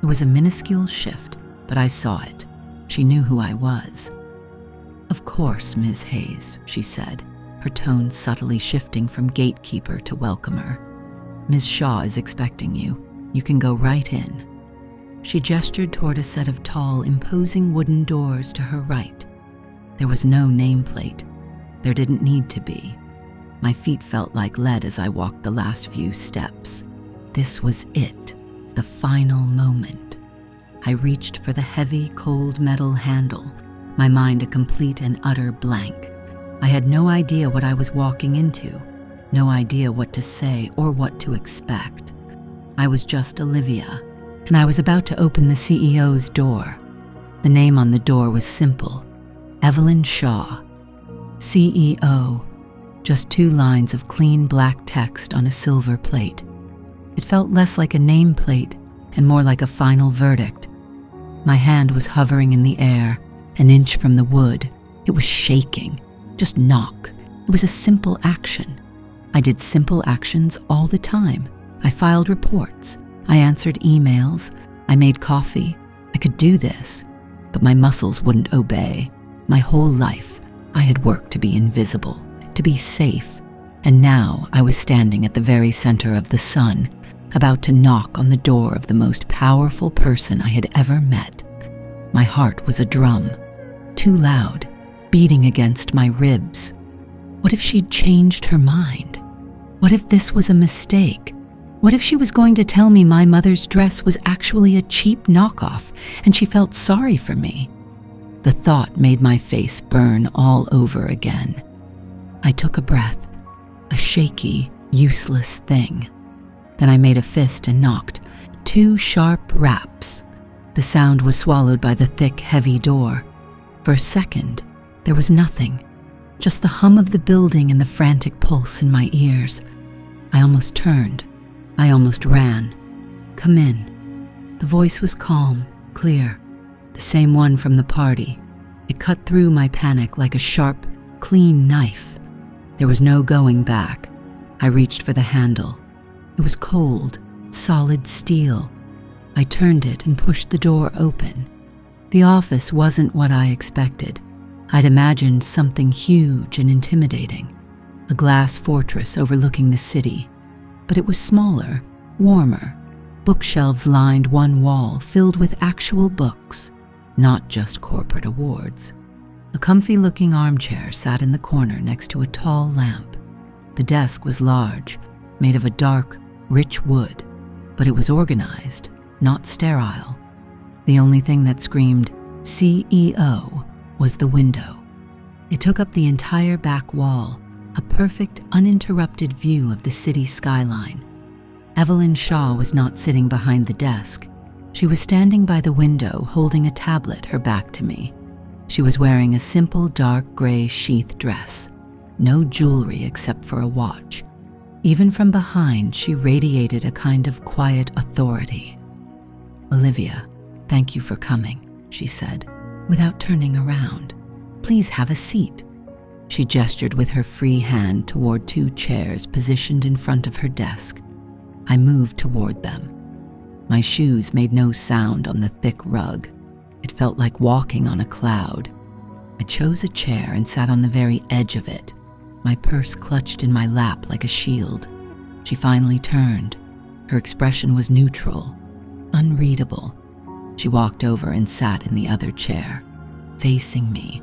It was a minuscule shift, but I saw it. She knew who I was. "Of course, Ms. Hayes," she said, her tone subtly shifting from gatekeeper to welcomer. "Ms. Shaw is expecting you. You can go right in." She gestured toward a set of tall, imposing wooden doors to her right. There was no nameplate. There didn't need to be. My feet felt like lead as I walked the last few steps. This was it, the final moment. I reached for the heavy, cold metal handle, my mind a complete and utter blank. I had no idea what I was walking into, no idea what to say or what to expect. I was just Olivia, and I was about to open the CEO's door. The name on the door was simple: Evelyn Shaw, CEO, just 2 lines of clean black text on a silver plate. It felt less like a nameplate and more like a final verdict. My hand was hovering in the air, an inch from the wood. It was shaking. Just knock. It was a simple action. I did simple actions all the time. I filed reports. I answered emails. I made coffee. I could do this, but my muscles wouldn't obey. My whole life, I had worked to be invisible, to be safe, and now I was standing at the very center of the sun, about to knock on the door of the most powerful person I had ever met. My heart was a drum, too loud, beating against my ribs. What if she'd changed her mind? What if this was a mistake? What if she was going to tell me my mother's dress was actually a cheap knockoff and she felt sorry for me? The thought made my face burn all over again. I took a breath, a shaky, useless thing. Then I made a fist and knocked, 2 sharp raps. The sound was swallowed by the thick, heavy door. For a second, there was nothing, just the hum of the building and the frantic pulse in my ears. I almost turned. I almost ran. "Come in." The voice was calm, clear, the same one from the party. It cut through my panic like a sharp, clean knife. There was no going back. I reached for the handle. It was cold, solid steel. I turned it and pushed the door open. The office wasn't what I expected. I'd imagined something huge and intimidating, a glass fortress overlooking the city. But it was smaller, warmer. Bookshelves lined one wall, filled with actual books, not just corporate awards. A comfy-looking armchair sat in the corner next to a tall lamp. The desk was large, made of a dark, rich wood, but it was organized, not sterile. The only thing that screamed CEO was the window. It took up the entire back wall, a perfect, uninterrupted view of the city skyline. Evelyn Shaw was not sitting behind the desk. She was standing by the window, holding a tablet, her back to me. She was wearing a simple dark gray sheath dress, no jewelry except for a watch. Even from behind, she radiated a kind of quiet authority. "Olivia, thank you for coming," she said, without turning around. "Please have a seat." She gestured with her free hand toward two chairs positioned in front of her desk. I moved toward them. My shoes made no sound on the thick rug. It felt like walking on a cloud. I chose a chair and sat on the very edge of it, my purse clutched in my lap like a shield. She finally turned. Her expression was neutral, unreadable. She walked over and sat in the other chair, facing me,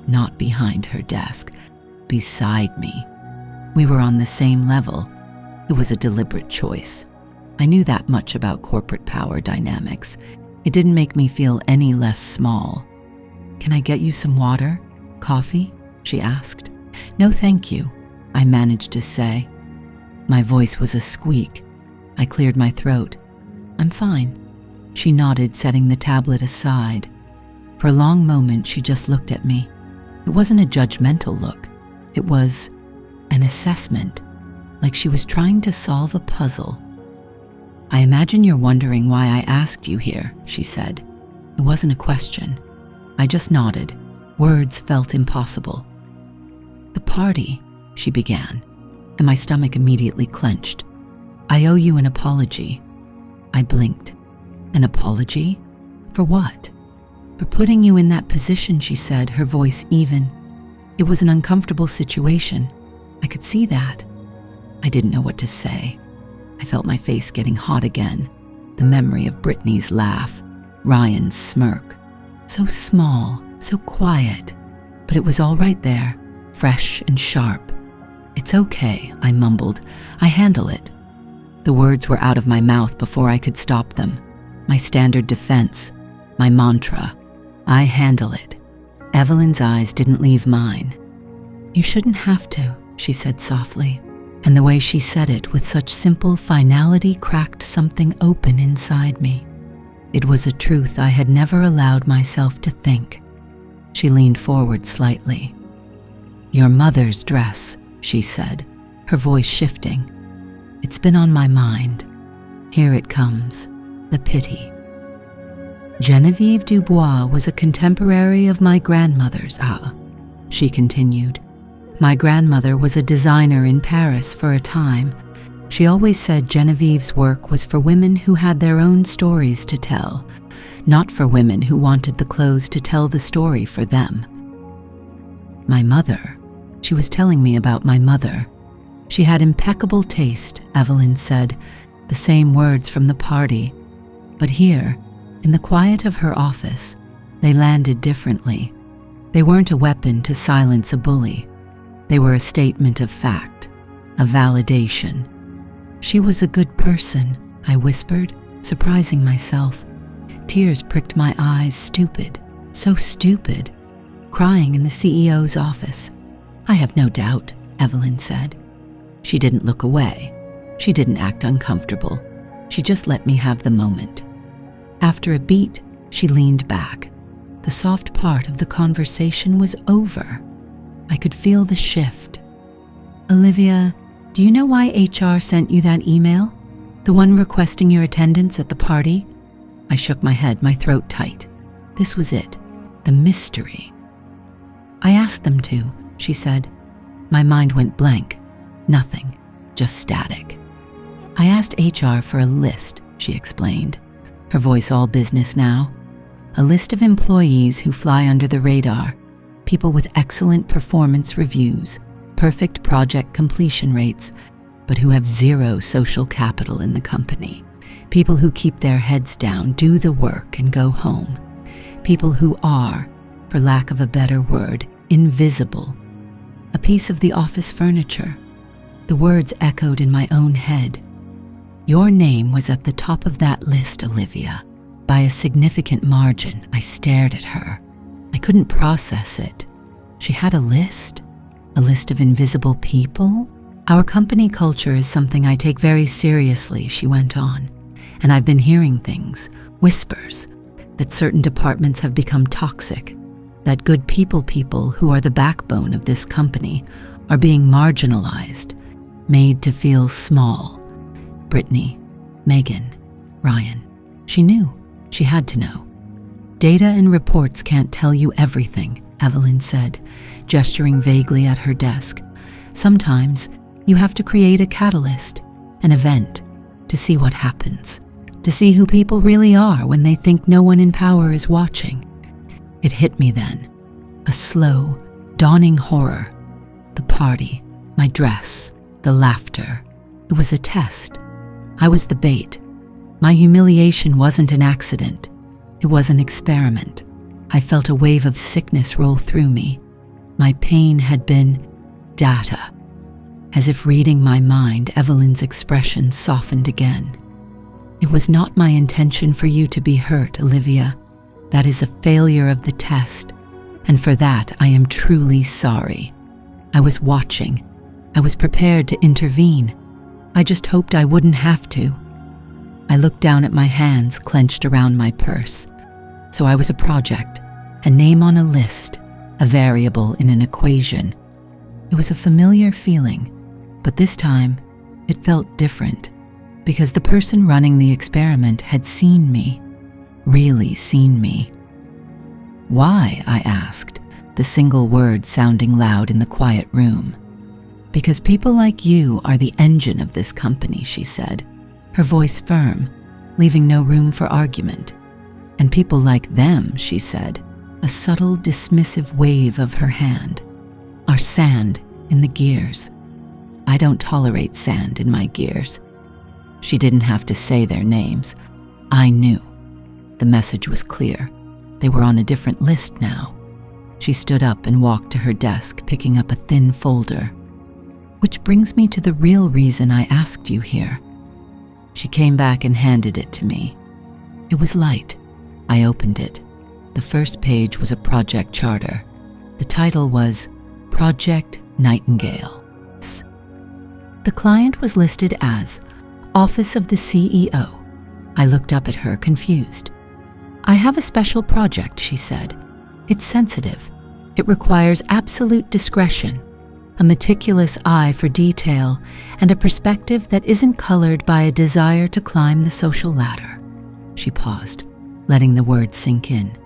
not behind her desk, beside me. We were on the same level. It was a deliberate choice. I knew that much about corporate power dynamics. It didn't make me feel any less small. "Can I get you some water? Coffee?" she asked. "No, thank you," I managed to say. My voice was a squeak. I cleared my throat. "I'm fine." She nodded, setting the tablet aside. For a long moment, she just looked at me. It wasn't a judgmental look. It was an assessment, like she was trying to solve a puzzle. "I imagine you're wondering why I asked you here," she said. It wasn't a question. I just nodded. Words felt impossible. "The party," she began, and my stomach immediately clenched. "I owe you an apology." I blinked. "An apology? For what?" "For putting you in that position," she said, her voice even. "It was an uncomfortable situation. I could see that." I didn't know what to say. I felt my face getting hot again. The memory of Brittany's laugh, Ryan's smirk. So small, so quiet, but it was all right there, fresh and sharp. "It's okay," I mumbled. "I handle it." The words were out of my mouth before I could stop them. My standard defense, my mantra. I handle it. Evelyn's eyes didn't leave mine. "You shouldn't have to," she said softly. And the way she said it with such simple finality cracked something open inside me. It was a truth I had never allowed myself to think. She leaned forward slightly. "Your mother's dress," she said, her voice shifting. "It's been on my mind. Here it comes, the pity." Genevieve Dubois was a contemporary of my grandmother's, she continued. "My grandmother was a designer in Paris for a time. She always said Genevieve's work was for women who had their own stories to tell, not for women who wanted the clothes to tell the story for them." My mother. She was telling me about my mother. She had impeccable taste, Evelyn said, the same words from the party. But here, in the quiet of her office, they landed differently. They weren't a weapon to silence a bully. They were a statement of fact, a validation. "She was a good person," I whispered, surprising myself. Tears pricked my eyes, stupid, so stupid. Crying in the CEO's office. "I have no doubt," Evelyn said. She didn't look away. She didn't act uncomfortable. She just let me have the moment. After a beat, she leaned back. The soft part of the conversation was over. I could feel the shift. "Olivia, do you know why HR sent you that email? The one requesting your attendance at the party?" I shook my head, my throat tight. This was it, the mystery. "I asked them to," she said. My mind went blank. Nothing, just static. "I asked HR for a list," she explained, her voice all business now. "A list of employees who fly under the radar, people with excellent performance reviews, perfect project completion rates, but who have zero social capital in the company. People who keep their heads down, do the work, and go home. People who are, for lack of a better word, invisible. A piece of the office furniture. The words echoed in my own head. Your name was at the top of that list, Olivia. By a significant margin. I stared at her. I couldn't process it. She had a list? A list of invisible people? Our company culture is something I take very seriously, she went on. And I've been hearing things, whispers, that certain departments have become toxic, that good people who are the backbone of this company are being marginalized, made to feel small. Brittany, Megan, Ryan. She knew. She had to know. Data and reports can't tell you everything, Evelyn said, gesturing vaguely at her desk. Sometimes you have to create a catalyst, an event, to see what happens, to see who people really are when they think no one in power is watching. It hit me then, a slow, dawning horror. The party, my dress, the laughter. It was a test. I was the bait. My humiliation wasn't an accident. It was an experiment. I felt a wave of sickness roll through me. My pain had been data. As if reading my mind, Evelyn's expression softened again. It was not my intention for you to be hurt, Olivia. That is a failure of the test, and for that I am truly sorry. I was watching. I was prepared to intervene. I just hoped I wouldn't have to. I looked down at my hands clenched around my purse. So I was a project, a name on a list, a variable in an equation. It was a familiar feeling, but this time it felt different, because the person running the experiment had seen me, really seen me. Why? I asked, the single word sounding loud in the quiet room. Because people like you are the engine of this company, she said, her voice firm, leaving no room for argument. And people like them, she said, a subtle dismissive wave of her hand, are sand in the gears. I don't tolerate sand in my gears. She didn't have to say their names. I knew. The message was clear. They were on a different list now. She stood up and walked to her desk, picking up a thin folder. Which brings me to the real reason I asked you here. She came back and handed it to me. It was light. I opened it. The first page was a project charter. The title was Project Nightingale. The client was listed as Office of the CEO. I looked up at her, confused. I have a special project, she said. It's sensitive. It requires absolute discretion, a meticulous eye for detail, and a perspective that isn't colored by a desire to climb the social ladder. She paused, letting the words sink in.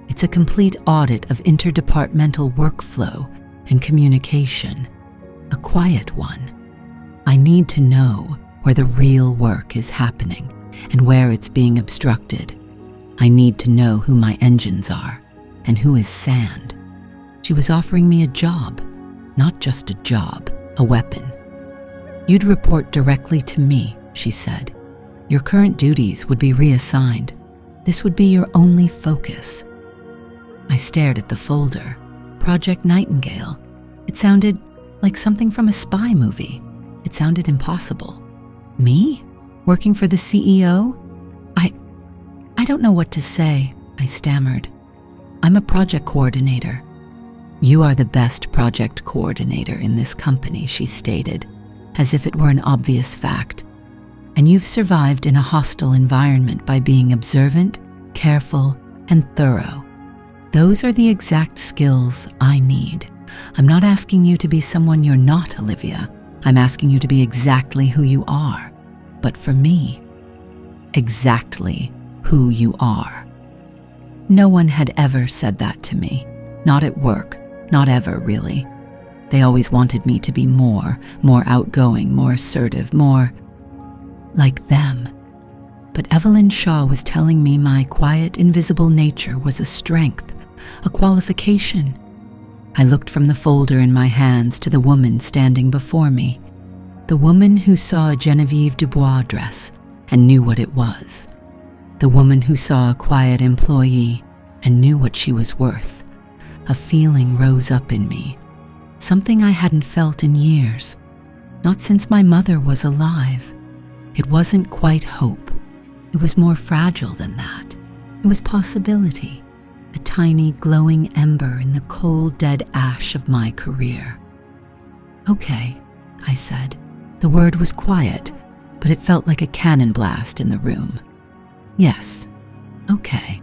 It's a complete audit of interdepartmental workflow and communication, a quiet one. I need to know where the real work is happening and where it's being obstructed. I need to know who my engines are and who is sand. She was offering me a job, not just a job, a weapon. You'd report directly to me, she said. Your current duties would be reassigned. This would be your only focus. I stared at the folder. Project Nightingale. It sounded like something from a spy movie. It sounded impossible. Me? Working for the CEO? I don't know what to say, I stammered. I'm a project coordinator. You are the best project coordinator in this company, she stated, as if it were an obvious fact. And you've survived in a hostile environment by being observant, careful, and thorough. Those are the exact skills I need. I'm not asking you to be someone you're not, Olivia. I'm asking you to be exactly who you are. But for me, exactly who you are. No one had ever said that to me. Not at work, not ever, really. They always wanted me to be more outgoing, more assertive, more like them. But Evelyn Shaw was telling me my quiet, invisible nature was a strength, a qualification. I looked from the folder in my hands to the woman standing before me, the woman who saw a Genevieve Dubois dress and knew what it was, the woman who saw a quiet employee and knew what she was worth, a feeling rose up in me, something I hadn't felt in years, not since my mother was alive. It wasn't quite hope. It was more fragile than that. It was possibility, a tiny glowing ember in the cold, dead ash of my career. "Okay," I said. The word was quiet, but it felt like a cannon blast in the room. "Yes, okay."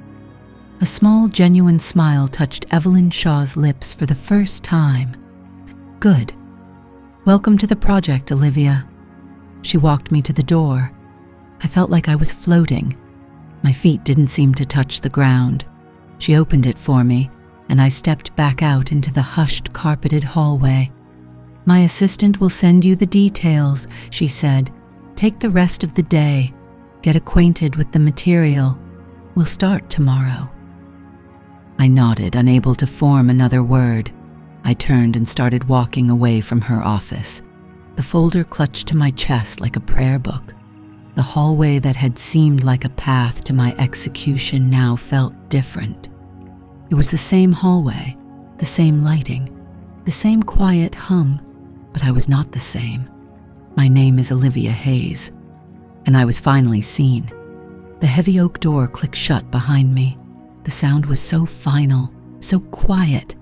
A small, genuine smile touched Evelyn Shaw's lips for the first time. "Good. Welcome to the project, Olivia." She walked me to the door. I felt like I was floating. My feet didn't seem to touch the ground. She opened it for me, and I stepped back out into the hushed, carpeted hallway. "My assistant will send you the details," she said. "Take the rest of the day. Get acquainted with the material. We'll start tomorrow." I nodded, unable to form another word. I turned and started walking away from her office. The folder clutched to my chest like a prayer book. The hallway that had seemed like a path to my execution now felt different. It was the same hallway, the same lighting, the same quiet hum, but I was not the same. My name is Olivia Hayes, and I was finally seen. The heavy oak door clicked shut behind me. The sound was so final, so quiet,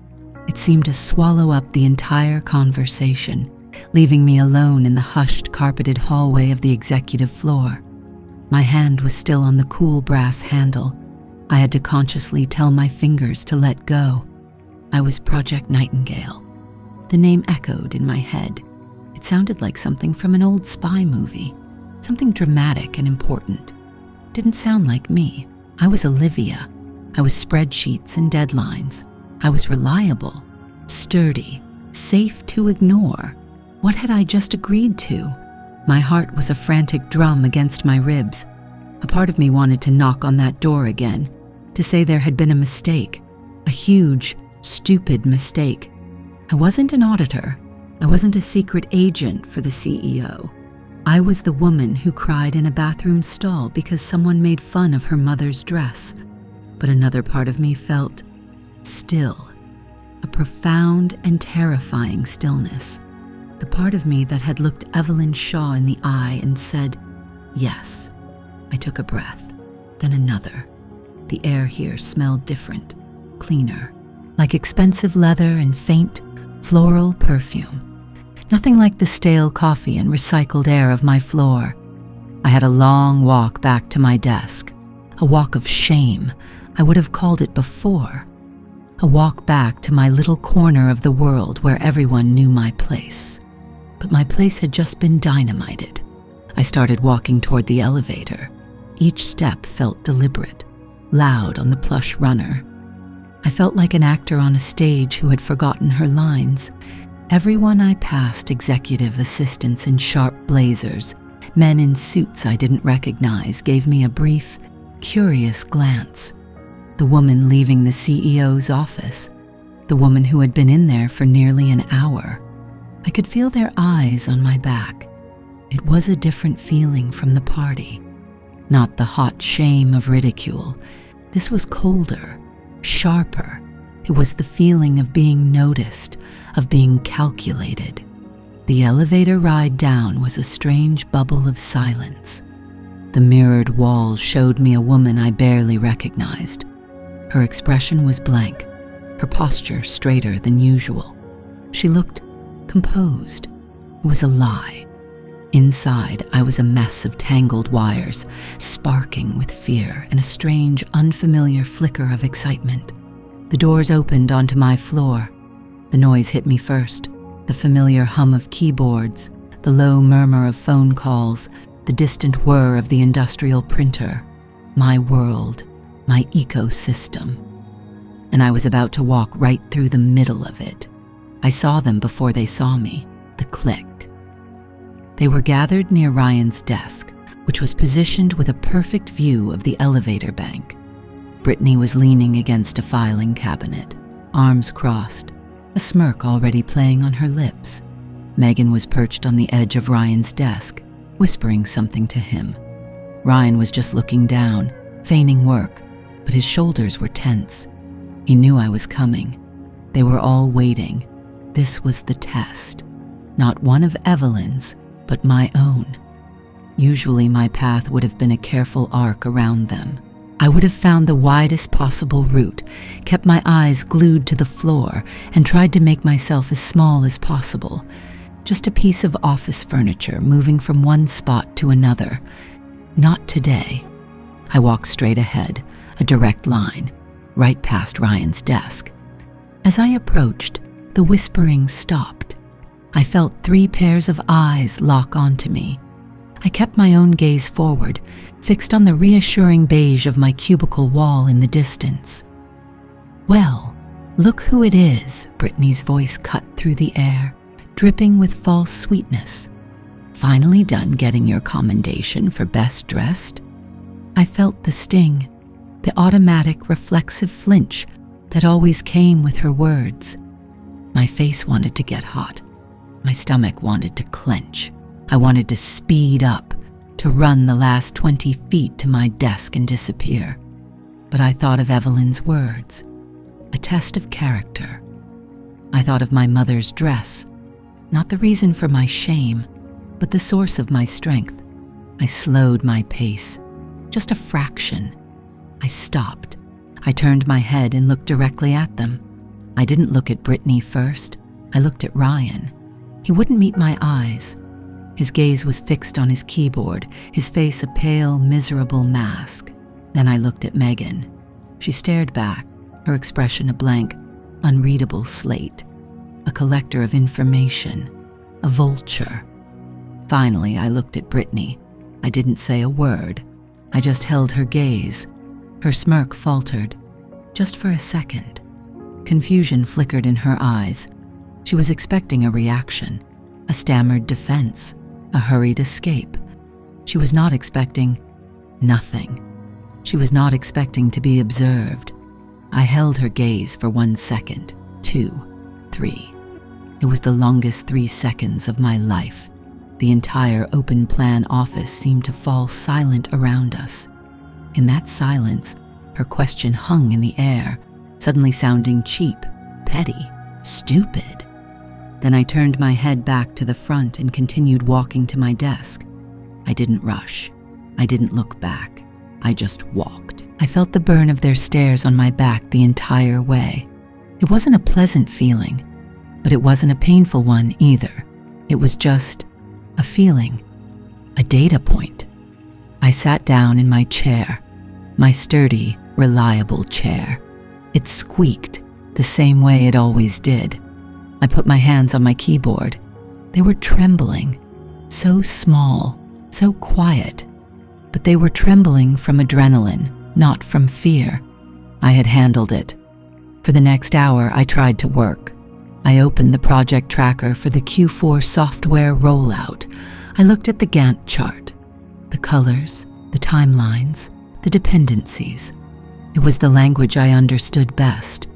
it seemed to swallow up the entire conversation, leaving me alone in the hushed, carpeted hallway of the executive floor. My hand was still on the cool brass handle. I had to consciously tell my fingers to let go. I was Project Nightingale. The name echoed in my head. It sounded like something from an old spy movie, something dramatic and important. It didn't sound like me. I was Olivia. I was spreadsheets and deadlines. I was reliable, sturdy, safe to ignore. What had I just agreed to? My heart was a frantic drum against my ribs. A part of me wanted to knock on that door again, to say there had been a mistake, a huge, stupid mistake. I wasn't an auditor. I wasn't a secret agent for the CEO. I was the woman who cried in a bathroom stall because someone made fun of her mother's dress. But another part of me felt still, a profound and terrifying stillness. The part of me that had looked Evelyn Shaw in the eye and said, yes. I took a breath, then another. The air here smelled different, cleaner, like expensive leather and faint, floral perfume. Nothing like the stale coffee and recycled air of my floor. I had a long walk back to my desk, a walk of shame, I would have called it before. A walk back to my little corner of the world where everyone knew my place. But my place had just been dynamited. I started walking toward the elevator. Each step felt deliberate, loud on the plush runner. I felt like an actor on a stage who had forgotten her lines. Everyone I passed, executive assistants in sharp blazers, men in suits I didn't recognize, gave me a brief, curious glance. The woman leaving the CEO's office, the woman who had been in there for nearly an hour. I could feel their eyes on my back. It was a different feeling from the party. Not the hot shame of ridicule. This was colder, sharper. It was the feeling of being noticed, of being calculated. The elevator ride down was a strange bubble of silence. The mirrored walls showed me a woman I barely recognized. Her expression was blank, her posture straighter than usual. She looked composed. It was a lie. Inside, I was a mess of tangled wires, sparking with fear and a strange, unfamiliar flicker of excitement. The doors opened onto my floor. The noise hit me first, the familiar hum of keyboards, the low murmur of phone calls, the distant whir of the industrial printer. My world, my ecosystem. And I was about to walk right through the middle of it. I saw them before they saw me, the click. They were gathered near Ryan's desk, which was positioned with a perfect view of the elevator bank. Brittany was leaning against a filing cabinet, arms crossed, a smirk already playing on her lips. Megan was perched on the edge of Ryan's desk, whispering something to him. Ryan was just looking down, feigning work, but his shoulders were tense. He knew I was coming. They were all waiting. This was the test. Not one of Evelyn's, but my own. Usually my path would have been a careful arc around them. I would have found the widest possible route, kept my eyes glued to the floor, and tried to make myself as small as possible. Just a piece of office furniture moving from one spot to another. Not today. I walked straight ahead, a direct line, right past Ryan's desk. As I approached, the whispering stopped. I felt 3 pairs of eyes lock onto me. I kept my own gaze forward, fixed on the reassuring beige of my cubicle wall in the distance. "Well, look who it is," Brittany's voice cut through the air, dripping with false sweetness. "Finally done getting your commendation for best dressed?" I felt the sting, the automatic reflexive flinch that always came with her words. My face wanted to get hot. My stomach wanted to clench. I wanted to speed up, to run the last 20 feet to my desk and disappear. But I thought of Evelyn's words, a test of character. I thought of my mother's dress, not the reason for my shame, but the source of my strength. I slowed my pace, just a fraction. I stopped. I turned my head and looked directly at them. I didn't look at Brittany first. I looked at Ryan. He wouldn't meet my eyes. His gaze was fixed on his keyboard, his face a pale, miserable mask. Then I looked at Megan. She stared back, her expression a blank, unreadable slate, a collector of information, a vulture. Finally, I looked at Brittany. I didn't say a word. I just held her gaze. Her smirk faltered, just for a second. Confusion flickered in her eyes. She was expecting a reaction, a stammered defense, a hurried escape. She was not expecting nothing. She was not expecting to be observed. I held her gaze for 1 second, 2, 3. It was the longest 3 seconds of my life. The entire open plan office seemed to fall silent around us. In that silence, her question hung in the air, suddenly sounding cheap, petty, stupid. Then I turned my head back to the front and continued walking to my desk. I didn't rush. I didn't look back. I just walked. I felt the burn of their stares on my back the entire way. It wasn't a pleasant feeling, but it wasn't a painful one either. It was just a feeling, a data point. I sat down in my chair, my sturdy, reliable chair. It squeaked the same way it always did. I put my hands on my keyboard. They were trembling, so small, so quiet, but they were trembling from adrenaline, not from fear. I had handled it. For the next hour, I tried to work. I opened the project tracker for the Q4 software rollout. I looked at the Gantt chart, the colors, the timelines, the dependencies. It was the language I understood best,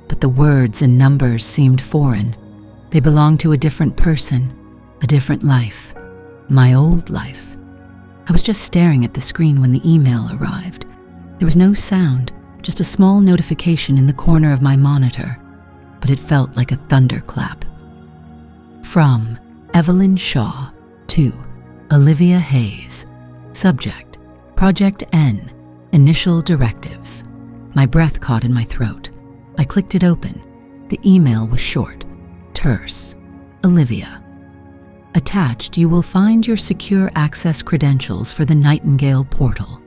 but the words and numbers seemed foreign. They belonged to a different person, a different life, my old life. I was just staring at the screen when the email arrived. There was no sound, just a small notification in the corner of my monitor, but it felt like a thunderclap. From Evelyn Shaw to Olivia Hayes. Subject, Project N, Initial Directives. My breath caught in my throat. I clicked it open. The email was short, terse. Olivia. Attached, you will find your secure access credentials for the Nightingale portal.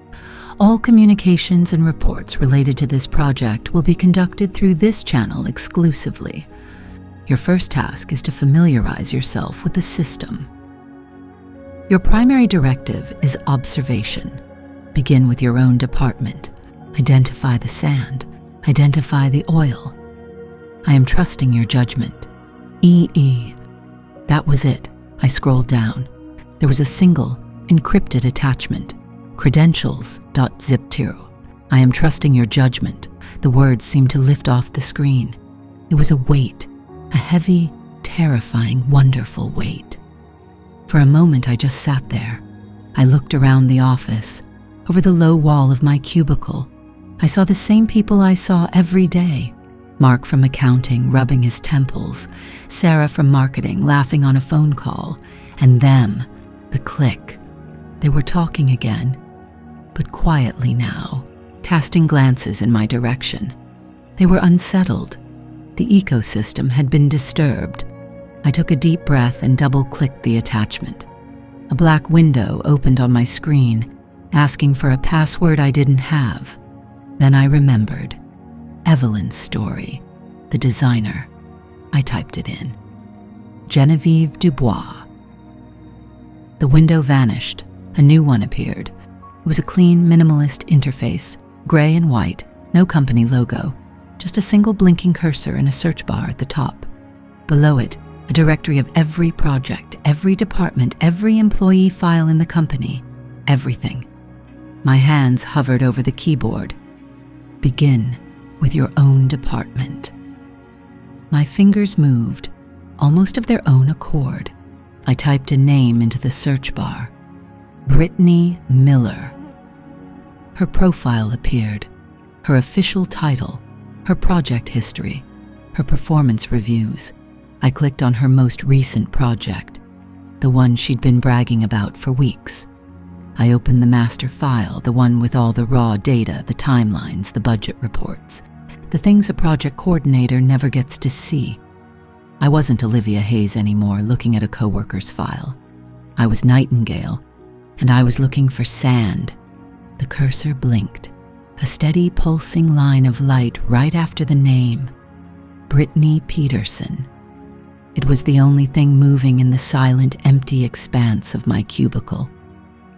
All communications and reports related to this project will be conducted through this channel exclusively. Your first task is to familiarize yourself with the system. Your primary directive is observation. Begin with your own department. Identify the sand. Identify the oil. I am trusting your judgment. EE. That was it. I scrolled down. There was a single, encrypted attachment. Credentials.zip2. I am trusting your judgment. The words seemed to lift off the screen. It was a weight, a heavy, terrifying, wonderful weight. For a moment, I just sat there. I looked around the office. Over the low wall of my cubicle, I saw the same people I saw every day. Mark from accounting rubbing his temples, Sarah from marketing laughing on a phone call, and them, the clique. They were talking again, but quietly now, casting glances in my direction. They were unsettled. The ecosystem had been disturbed. I took a deep breath and double-clicked the attachment. A black window opened on my screen, asking for a password I didn't have. Then I remembered. Evelyn's story, the designer. I typed it in. Genevieve Dubois. The window vanished. A new one appeared. It was a clean, minimalist interface, gray and white, no company logo, just a single blinking cursor and a search bar at the top. Below it, a directory of every project, every department, every employee file in the company, everything. My hands hovered over the keyboard. Begin with your own department. My fingers moved, almost of their own accord. I typed a name into the search bar. Brittany Miller. Her profile appeared, her official title, her project history, her performance reviews. I clicked on her most recent project, the one she'd been bragging about for weeks. I opened the master file, the one with all the raw data, the timelines, the budget reports, the things a project coordinator never gets to see. I wasn't Olivia Hayes anymore looking at a coworker's file. I was Nightingale, and I was looking for sand. The cursor blinked, a steady pulsing line of light right after the name, Brittany Peterson. It was the only thing moving in the silent, empty expanse of my cubicle.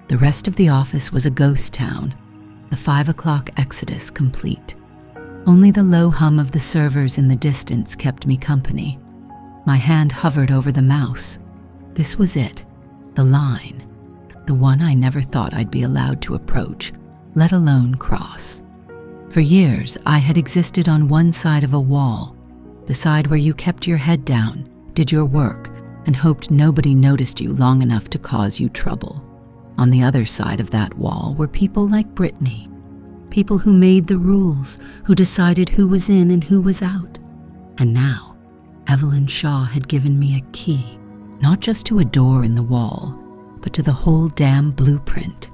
The rest of the office was a ghost town, the 5 o'clock exodus complete. Only the low hum of the servers in the distance kept me company. My hand hovered over the mouse. This was it, the line, the one I never thought I'd be allowed to approach, let alone cross. For years, I had existed on one side of a wall, the side where you kept your head down, did your work, and hoped nobody noticed you long enough to cause you trouble. On the other side of that wall were people like Brittany, people who made the rules, who decided who was in and who was out. And now, Evelyn Shaw had given me a key, not just to a door in the wall, but to the whole damn blueprint.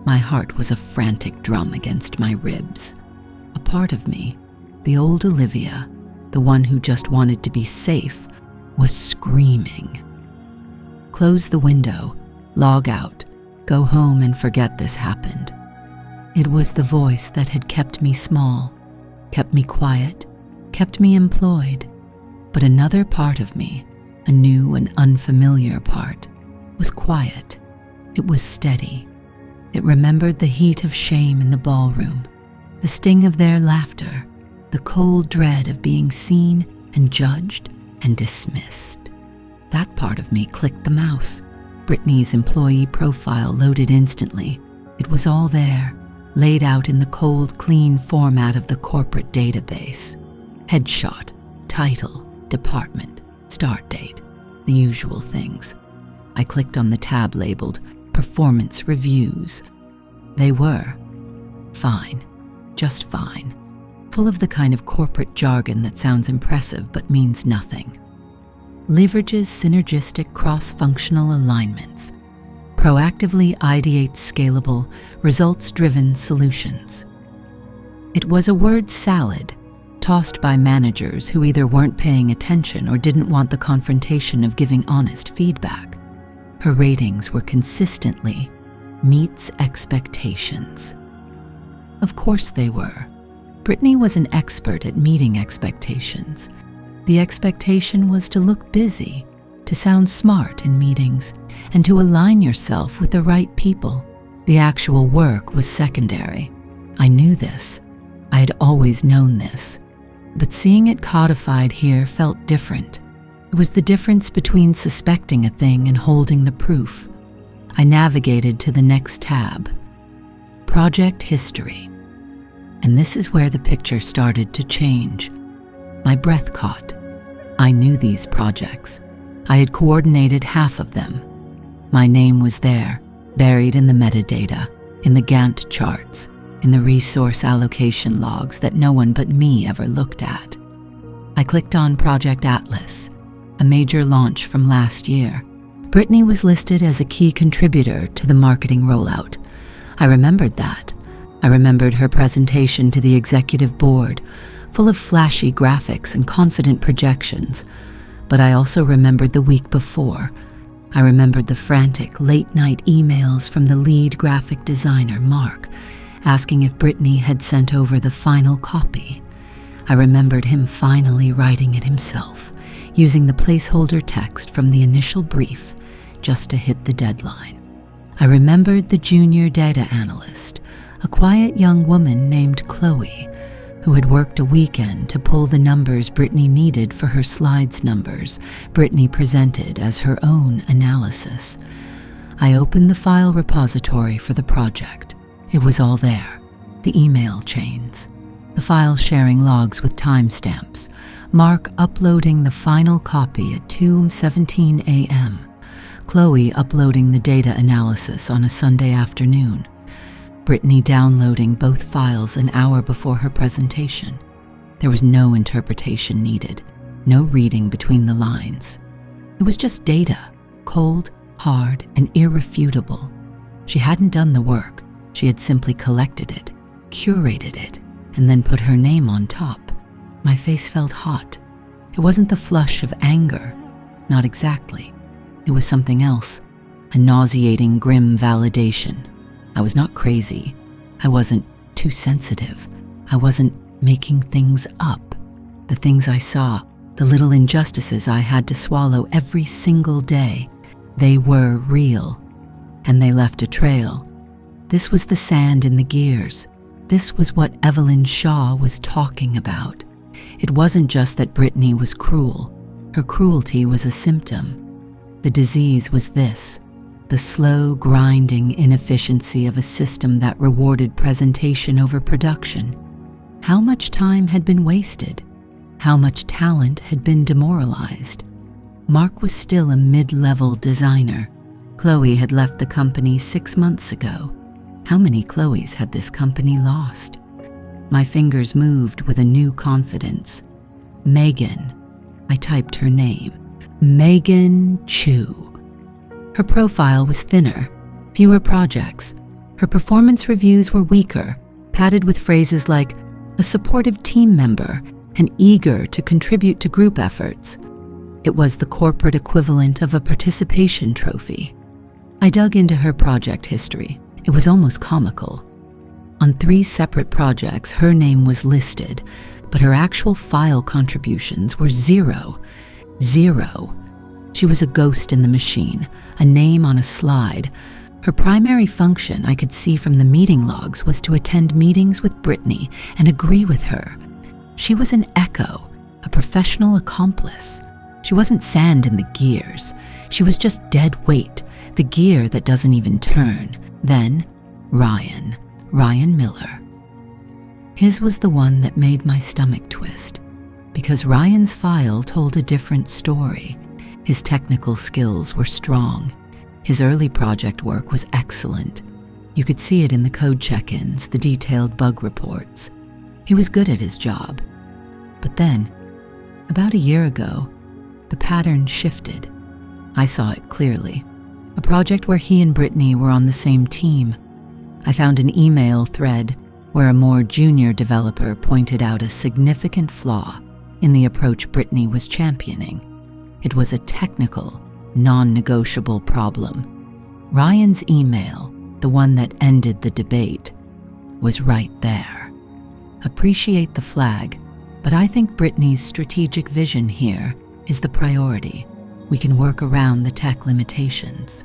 My heart was a frantic drum against my ribs. A part of me, the old Olivia, the one who just wanted to be safe, was screaming. Close the window, log out, go home and forget this happened. It was the voice that had kept me small, kept me quiet, kept me employed. But another part of me, a new and unfamiliar part, was quiet. It was steady. It remembered the heat of shame in the ballroom, the sting of their laughter, the cold dread of being seen and judged and dismissed. That part of me clicked the mouse. Brittany's employee profile loaded instantly. It was all there, laid out in the cold, clean format of the corporate database. Headshot, title, department, start date, the usual things. I clicked on the tab labeled Performance Reviews. They were fine, just fine, full of the kind of corporate jargon that sounds impressive but means nothing. Leverages synergistic cross-functional alignments, proactively ideates scalable, results-driven solutions. It was a word salad, tossed by managers who either weren't paying attention or didn't want the confrontation of giving honest feedback. Her ratings were consistently meets expectations. Of course they were. Brittany was an expert at meeting expectations. The expectation was to look busy, to sound smart in meetings, and to align yourself with the right people. The actual work was secondary. I knew this. I had always known this. But seeing it codified here felt different. It was the difference between suspecting a thing and holding the proof. I navigated to the next tab. Project History. And this is where the picture started to change. My breath caught. I knew these projects. I had coordinated half of them. My name was there, buried in the metadata, in the Gantt charts, in the resource allocation logs that no one but me ever looked at. I clicked on Project Atlas, a major launch from last year. Brittany was listed as a key contributor to the marketing rollout. I remembered that. I remembered her presentation to the executive board, full of flashy graphics and confident projections. But I also remembered the week before. I remembered the frantic late-night emails from the lead graphic designer, Mark, asking if Brittany had sent over the final copy. I remembered him finally writing it himself, using the placeholder text from the initial brief just to hit the deadline. I remembered the junior data analyst, a quiet young woman named Chloe, who had worked a weekend to pull the numbers Brittany needed for her slides numbers Brittany presented as her own analysis. I opened the file repository for the project. It was all there. The email chains, the file sharing logs with timestamps, Mark uploading the final copy at 2:17 a.m., Chloe uploading the data analysis on a Sunday afternoon, Brittany downloading both files an hour before her presentation. There was no interpretation needed, no reading between the lines. It was just data, cold, hard, and irrefutable. She hadn't done the work. She had simply collected it, curated it, and then put her name on top. My face felt hot. It wasn't the flush of anger. Not exactly. It was something else, a nauseating, grim validation. I was not crazy. I wasn't too sensitive. I wasn't making things up. The things I saw, the little injustices I had to swallow every single day, they were real, and they left a trail. This was the sand in the gears. This was what Evelyn Shaw was talking about. It wasn't just that Brittany was cruel. Her cruelty was a symptom. The disease was this, the slow, grinding inefficiency of a system that rewarded presentation over production. How much time had been wasted? How much talent had been demoralized? Mark was still a mid-level designer. Chloe had left the company 6 months ago. How many Chloes had this company lost? My fingers moved with a new confidence. Megan. I typed her name. Megan Chu. Her profile was thinner, fewer projects. Her performance reviews were weaker, padded with phrases like a supportive team member and eager to contribute to group efforts. It was the corporate equivalent of a participation trophy. I dug into her project history. It was almost comical. On 3 separate projects, her name was listed, but her actual file contributions were 0. 0. She was a ghost in the machine, a name on a slide. Her primary function, I could see from the meeting logs, was to attend meetings with Brittany and agree with her. She was an echo, a professional accomplice. She wasn't sand in the gears. She was just dead weight, the gear that doesn't even turn. Then, Ryan Miller. His was the one that made my stomach twist, because Ryan's file told a different story. His technical skills were strong. His early project work was excellent. You could see it in the code check-ins, the detailed bug reports. He was good at his job. But then, about a year ago, the pattern shifted. I saw it clearly. A project where he and Brittany were on the same team. I found an email thread where a more junior developer pointed out a significant flaw in the approach Brittany was championing. It was a technical, non-negotiable problem. Ryan's email, the one that ended the debate, was right there. Appreciate the flag, but I think Brittany's strategic vision here is the priority. We can work around the tech limitations.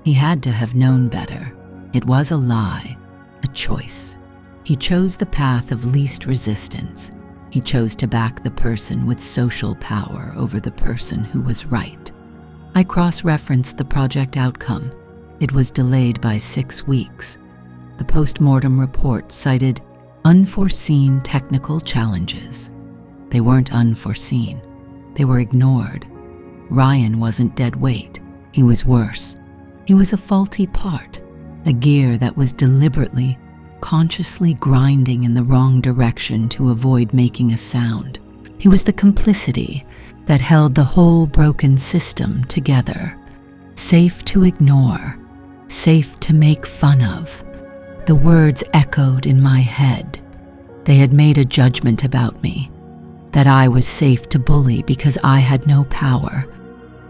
He had to have known better. It was a lie, a choice. He chose the path of least resistance. He chose to back the person with social power over the person who was right. I cross-referenced the project outcome. It was delayed by 6 weeks. The post-mortem report cited unforeseen technical challenges. They weren't unforeseen. They were ignored. Ryan wasn't dead weight. He was worse. He was a faulty part, a gear that was deliberately, consciously grinding in the wrong direction to avoid making a sound. He was the complicity that held the whole broken system together. Safe to ignore, safe to make fun of. The words echoed in my head. They had made a judgment about me, that I was safe to bully because I had no power.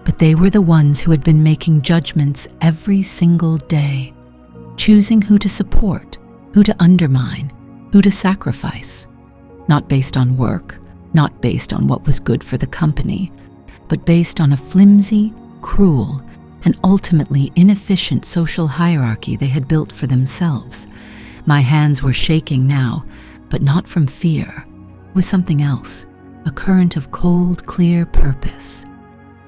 But they were the ones who had been making judgments every single day, choosing who to support, who to undermine, who to sacrifice. Not based on work, not based on what was good for the company, but based on a flimsy, cruel, and ultimately inefficient social hierarchy they had built for themselves. My hands were shaking now, but not from fear. It was something else, a current of cold, clear purpose.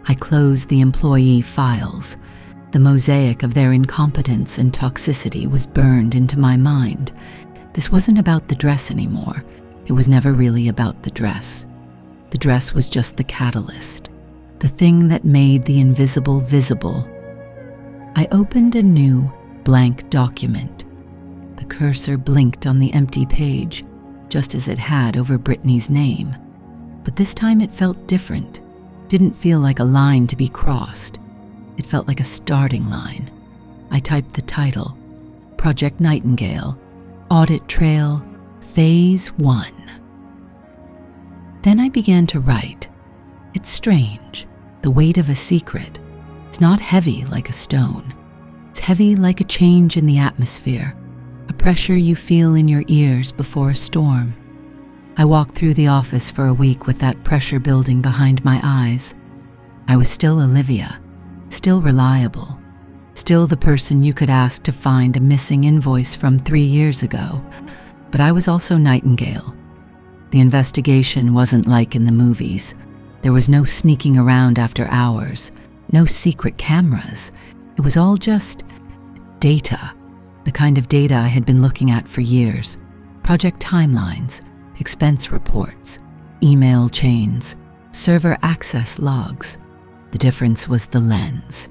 I closed the employee files. The mosaic of their incompetence and toxicity was burned into my mind. This wasn't about the dress anymore. It was never really about the dress. The dress was just the catalyst, the thing that made the invisible visible. I opened a new, blank document. The cursor blinked on the empty page, just as it had over Brittany's name. But this time it felt different. Didn't feel like a line to be crossed. It felt like a starting line. I typed the title, Project Nightingale, Audit Trail, Phase 1. Then I began to write. It's strange, the weight of a secret. It's not heavy like a stone. It's heavy like a change in the atmosphere, a pressure you feel in your ears before a storm. I walked through the office for a week with that pressure building behind my eyes. I was still Olivia, still reliable, still the person you could ask to find a missing invoice from 3 years ago. But I was also Nightingale. The investigation wasn't like in the movies. There was no sneaking around after hours, no secret cameras. It was all just data, the kind of data I had been looking at for years. Project timelines, expense reports, email chains, server access logs. The difference was the lens.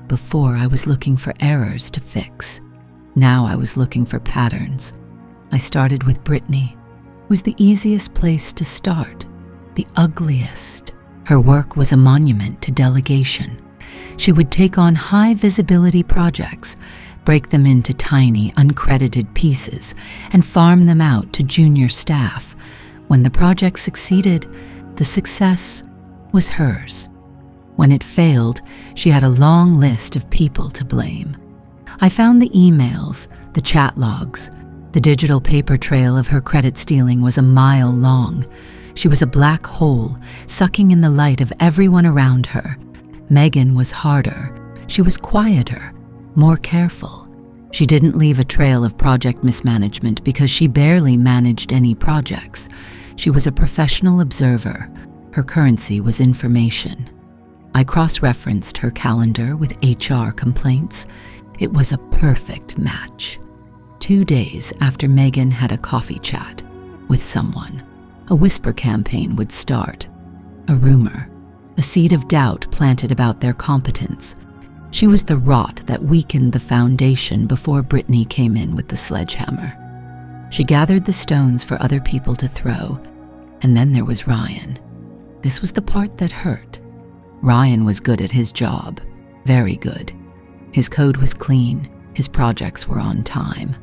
Before, I was looking for errors to fix. Now I was looking for patterns. I started with Brittany. It was the easiest place to start, the ugliest. Her work was a monument to delegation. She would take on high-visibility projects, break them into tiny, uncredited pieces, and farm them out to junior staff. When the project succeeded, the success was hers. When it failed, she had a long list of people to blame. I found the emails, the chat logs. The digital paper trail of her credit stealing was a mile long. She was a black hole, sucking in the light of everyone around her. Megan was harder. She was quieter, more careful. She didn't leave a trail of project mismanagement because she barely managed any projects. She was a professional observer. Her currency was information. I cross-referenced her calendar with HR complaints. It was a perfect match. 2 days after Megan had a coffee chat with someone, a whisper campaign would start. A rumor, a seed of doubt planted about their competence. She was the rot that weakened the foundation before Brittany came in with the sledgehammer. She gathered the stones for other people to throw, and then there was Ryan. This was the part that hurt. Ryan was good at his job, very good. His code was clean, his projects were on time.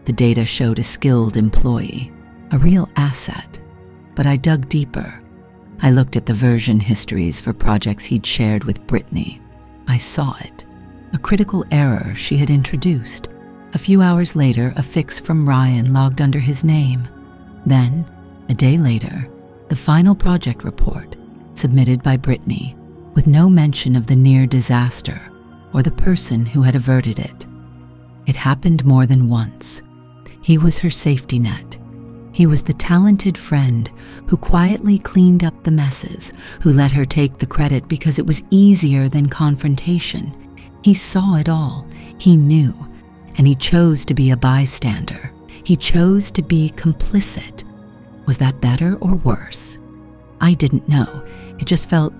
The data showed a skilled employee, a real asset. But I dug deeper. I looked at the version histories for projects he'd shared with Brittany. I saw it, a critical error she had introduced. A few hours later, a fix from Ryan logged under his name. Then, a day later, the final project report, submitted by Brittany, with no mention of the near disaster or the person who had averted it. It happened more than once. He was her safety net. He was the talented friend who quietly cleaned up the messes, who let her take the credit because it was easier than confrontation. He saw it all. He knew. And he chose to be a bystander. He chose to be complicit. Was that better or worse? I didn't know. It just felt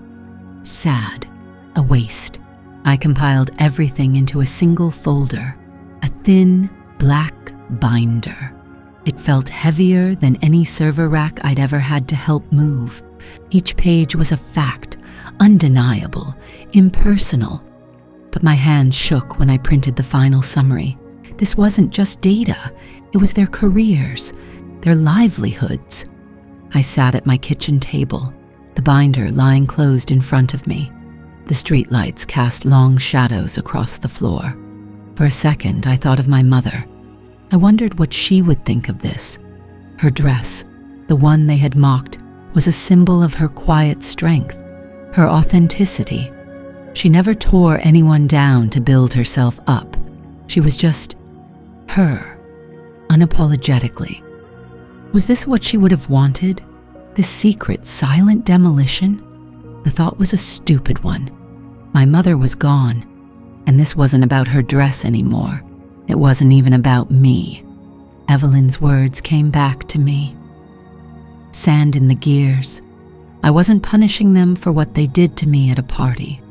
sad, a waste. I compiled everything into a single folder, a thin, black binder. It felt heavier than any server rack I'd ever had to help move. Each page was a fact, undeniable, impersonal. But my hand shook when I printed the final summary. This wasn't just data, it was their careers, their livelihoods. I sat at my kitchen table, the binder lying closed in front of me. The streetlights cast long shadows across the floor. For a second, I thought of my mother. I wondered what she would think of this. Her dress, the one they had mocked, was a symbol of her quiet strength, her authenticity. She never tore anyone down to build herself up. She was just her, unapologetically. Was this what she would have wanted? This secret, silent demolition? The thought was a stupid one. My mother was gone, and this wasn't about her dress anymore. It wasn't even about me. Evelyn's words came back to me. Sand in the gears. I wasn't punishing them for what they did to me at a party.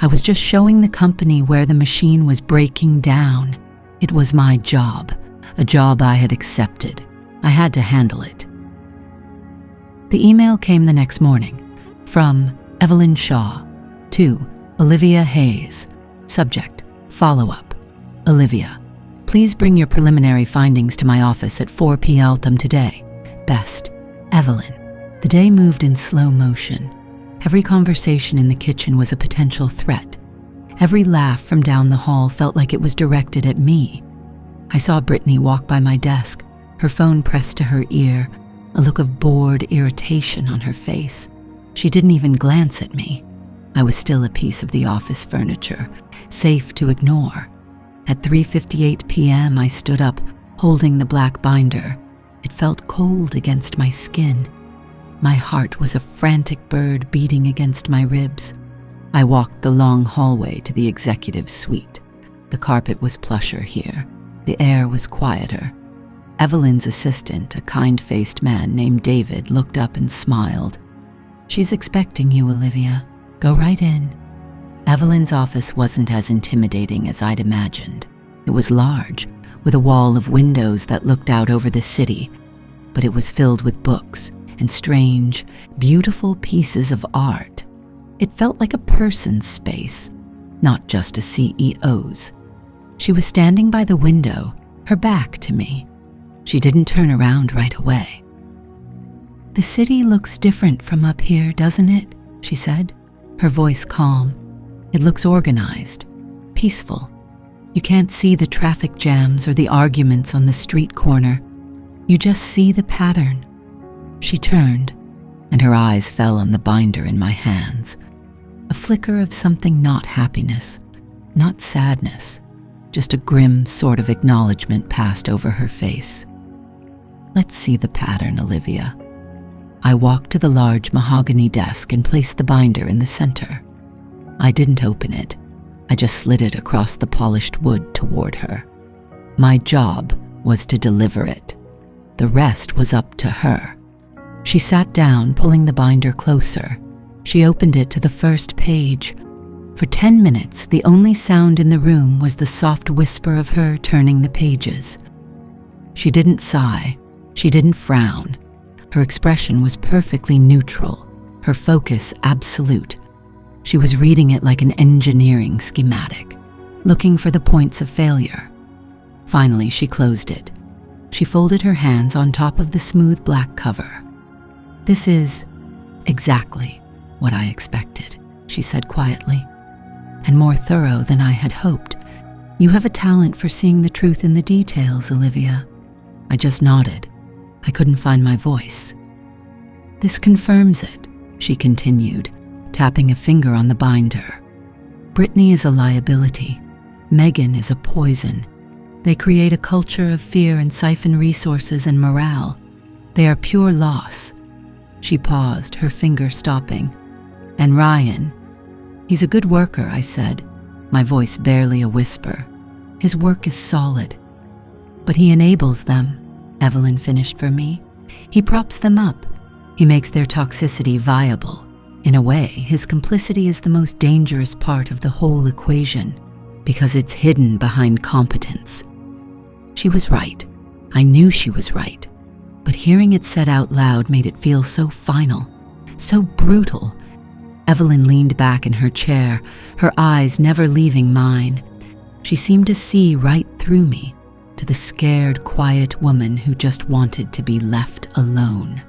I was just showing the company where the machine was breaking down. It was my job, a job I had accepted. I had to handle it. The email came the next morning from Evelyn Shaw to Olivia Hayes. Subject, follow-up. Olivia, please bring your preliminary findings to my office at 4 p.m. today. Best, Evelyn. The day moved in slow motion. Every conversation in the kitchen was a potential threat. Every laugh from down the hall felt like it was directed at me. I saw Brittany walk by my desk, her phone pressed to her ear, a look of bored irritation on her face. She didn't even glance at me. I was still a piece of the office furniture, safe to ignore. At 3:58 p.m., I stood up, holding the black binder. It felt cold against my skin. My heart was a frantic bird beating against my ribs. I walked the long hallway to the executive suite. The carpet was plusher here. The air was quieter. Evelyn's assistant, a kind-faced man named David, looked up and smiled. "She's expecting you, Olivia. Go right in." Evelyn's office wasn't as intimidating as I'd imagined. It was large, with a wall of windows that looked out over the city, but it was filled with books and strange, beautiful pieces of art. It felt like a person's space, not just a CEO's. She was standing by the window, her back to me. She didn't turn around right away. "The city looks different from up here, doesn't it?" she said, her voice calm. "It looks organized, peaceful. You can't see the traffic jams or the arguments on the street corner. You just see the pattern." She turned, and her eyes fell on the binder in my hands. A flicker of something not happiness, not sadness, just a grim sort of acknowledgement passed over her face. "Let's see the pattern, Olivia." I walked to the large mahogany desk and placed the binder in the center. I didn't open it. I just slid it across the polished wood toward her. My job was to deliver it. The rest was up to her. She sat down, pulling the binder closer. She opened it to the first page. For 10 minutes, the only sound in the room was the soft whisper of her turning the pages. She didn't sigh. She didn't frown. Her expression was perfectly neutral, her focus absolute. She was reading it like an engineering schematic, looking for the points of failure. Finally, she closed it. She folded her hands on top of the smooth black cover. "This is exactly what I expected," she said quietly, "and more thorough than I had hoped. You have a talent for seeing the truth in the details, Olivia." I just nodded. I couldn't find my voice. "This confirms it," she continued, tapping a finger on the binder. "Brittany is a liability. Megan is a poison. They create a culture of fear and siphon resources and morale. They are pure loss." She paused, her finger stopping. "And Ryan, he's a good worker," I said, my voice barely a whisper. "His work is solid. But he enables them," Evelyn finished for me. "He props them up. He makes their toxicity viable. In a way, his complicity is the most dangerous part of the whole equation, because it's hidden behind competence." She was right. I knew she was right. But hearing it said out loud made it feel so final, so brutal. Evelyn leaned back in her chair, her eyes never leaving mine. She seemed to see right through me, to the scared, quiet woman who just wanted to be left alone.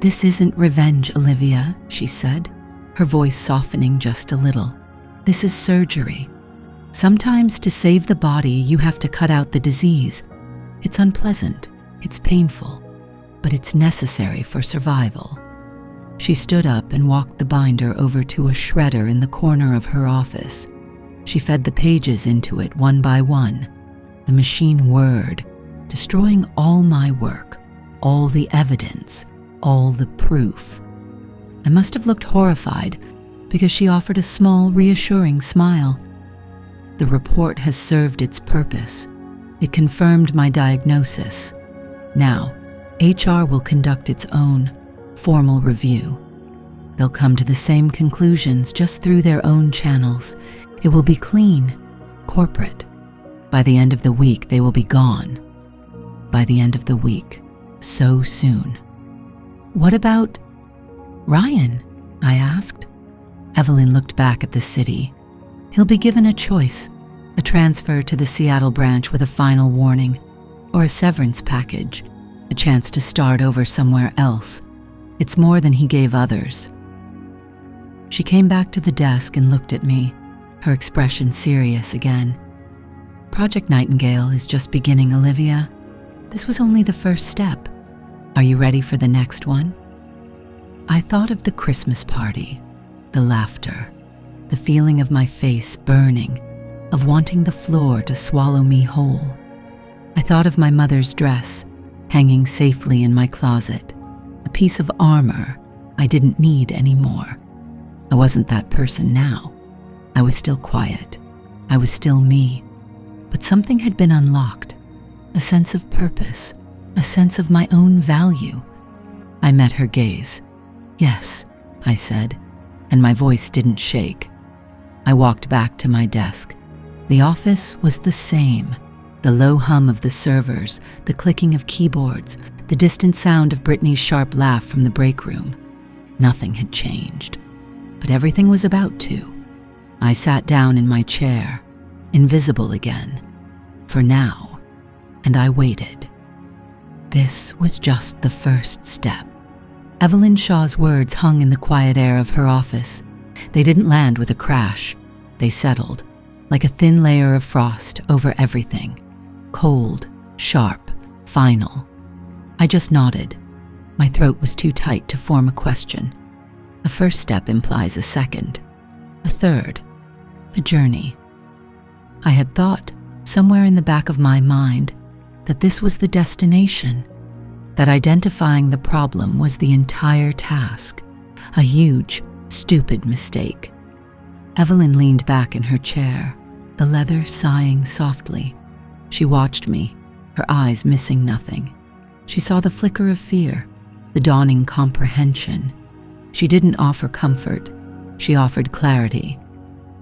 "This isn't revenge, Olivia," she said, her voice softening just a little. "This is surgery. Sometimes to save the body, you have to cut out the disease. It's unpleasant, it's painful, but it's necessary for survival." She stood up and walked the binder over to a shredder in the corner of her office. She fed the pages into it one by one. The machine whirred, destroying all my work, all the evidence, all the proof. I must have looked horrified because she offered a small, reassuring smile. "The report has served its purpose. It confirmed my diagnosis. Now, HR will conduct its own formal review. They'll come to the same conclusions just through their own channels. It will be clean, corporate. By the end of the week, they will be gone. By the end of the week, so soon." "What about Ryan?" I asked. Evelyn looked back at the city. "He'll be given a choice, a transfer to the Seattle branch with a final warning, or a severance package, a chance to start over somewhere else. It's more than he gave others." She came back to the desk and looked at me, her expression serious again. "Project Nightingale is just beginning, Olivia. This was only the first step. Are you ready for the next one?" I thought of the Christmas party, the laughter, the feeling of my face burning, of wanting the floor to swallow me whole. I thought of my mother's dress, hanging safely in my closet, a piece of armor I didn't need anymore. I wasn't that person now. I was still quiet. I was still me. But something had been unlocked, a sense of purpose, a sense of my own value. I met her gaze. "Yes," I said, and my voice didn't shake. I walked back to my desk. The office was the same. The low hum of the servers, the clicking of keyboards, the distant sound of Brittany's sharp laugh from the break room. Nothing had changed, but everything was about to. I sat down in my chair, invisible again, for now, and I waited. This was just the first step. Evelyn Shaw's words hung in the quiet air of her office. They didn't land with a crash. They settled, like a thin layer of frost over everything. Cold, sharp, final. I just nodded. My throat was too tight to form a question. A first step implies a second, a third, a journey. I had thought, somewhere in the back of my mind, that this was the destination, that identifying the problem was the entire task, a huge, stupid mistake. Evelyn leaned back in her chair, the leather sighing softly. She watched me, her eyes missing nothing. She saw the flicker of fear, the dawning comprehension. She didn't offer comfort. She offered clarity.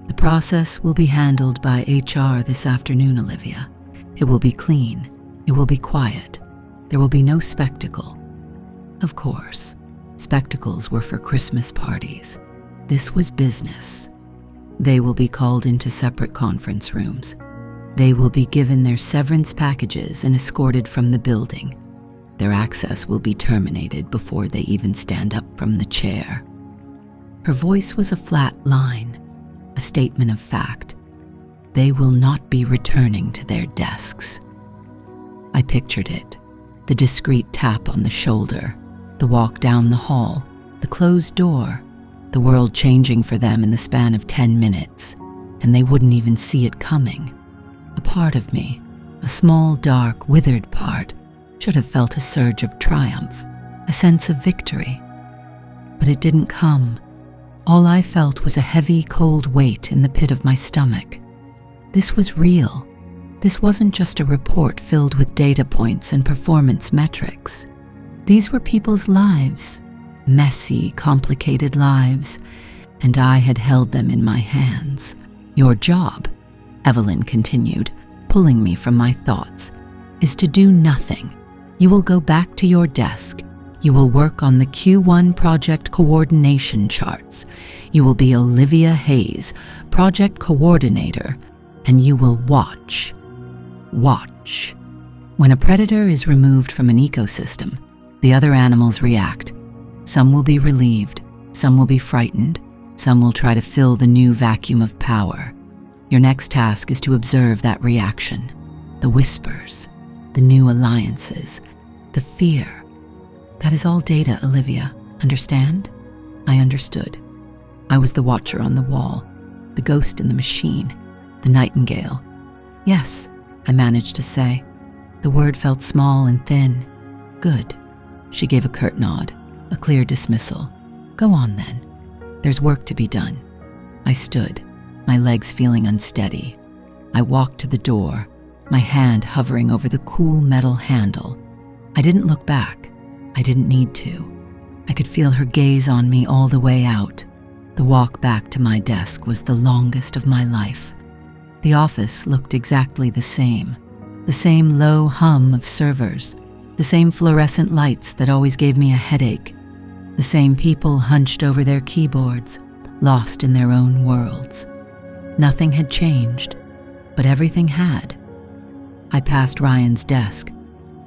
"The process will be handled by HR this afternoon, Olivia. It will be clean. It will be quiet. There will be no spectacle." Of course, spectacles were for Christmas parties. This was business. They will be called into separate conference rooms. They will be given their severance packages and escorted from the building. Their access will be terminated before they even stand up from the chair. Her voice was a flat line, a statement of fact. They will not be returning to their desks. I pictured it, the discreet tap on the shoulder, the walk down the hall, the closed door, the world changing for them in the span of 10 minutes, and they wouldn't even see it coming. A part of me, a small, dark, withered part, should have felt a surge of triumph, a sense of victory. But it didn't come. All I felt was a heavy, cold weight in the pit of my stomach. This was real. This wasn't just a report filled with data points and performance metrics. These were people's lives, messy, complicated lives, and I had held them in my hands. "Your job," Evelyn continued, pulling me from my thoughts, "is to do nothing. You will go back to your desk. You will work on the Q1 project coordination charts. You will be Olivia Hayes, project coordinator, and you will watch. Watch. When a predator is removed from an ecosystem, the other animals react. Some will be relieved, some will be frightened, some will try to fill the new vacuum of power. Your next task is to observe that reaction, the whispers, the new alliances, the fear. That is all data, Olivia. Understand? I understood. I was the watcher on the wall, the ghost in the machine, the nightingale. Yes, I managed to say. The word felt small and thin. Good. She gave a curt nod, a clear dismissal. Go on then. There's work to be done. I stood, my legs feeling unsteady. I walked to the door, my hand hovering over the cool metal handle. I didn't look back. I didn't need to. I could feel her gaze on me all the way out. The walk back to my desk was the longest of my life. The office looked exactly the same low hum of servers, the same fluorescent lights that always gave me a headache, the same people hunched over their keyboards, lost in their own worlds. Nothing had changed, but everything had. I passed Ryan's desk.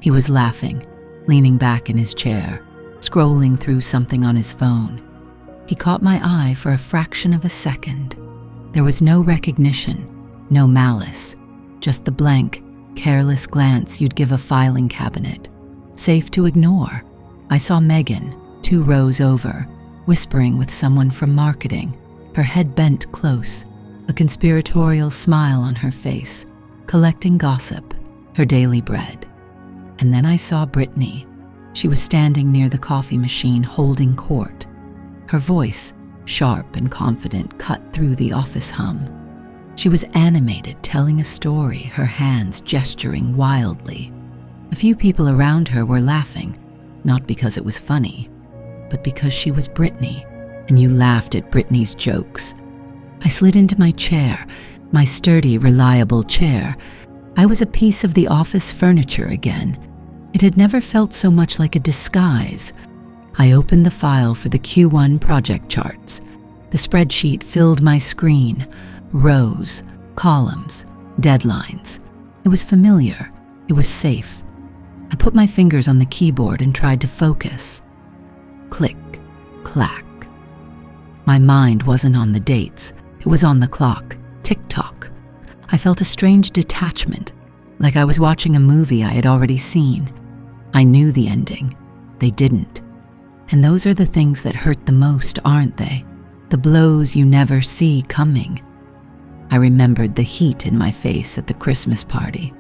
He was laughing, leaning back in his chair, scrolling through something on his phone. He caught my eye for a fraction of a second. There was no recognition, no malice, just the blank, careless glance you'd give a filing cabinet, safe to ignore. I saw Megan, 2 rows over, whispering with someone from marketing, her head bent close, a conspiratorial smile on her face, collecting gossip, her daily bread. And then I saw Brittany. She was standing near the coffee machine holding court. Her voice, sharp and confident, cut through the office hum. She was animated, telling a story, her hands gesturing wildly. A few people around her were laughing, not because it was funny, but because she was Brittany, and you laughed at Brittany's jokes. I slid into my chair, my sturdy, reliable chair. I was a piece of the office furniture again. It had never felt so much like a disguise. I opened the file for the Q1 project charts. The spreadsheet filled my screen. Rows, columns, deadlines. It was familiar. It was safe. I put my fingers on the keyboard and tried to focus. Click, clack. My mind wasn't on the dates. It was on the clock. Tick-tock. I felt a strange detachment, like I was watching a movie I had already seen. I knew the ending. They didn't. And those are the things that hurt the most, aren't they? The blows you never see coming. I remembered the heat in my face at the Christmas party,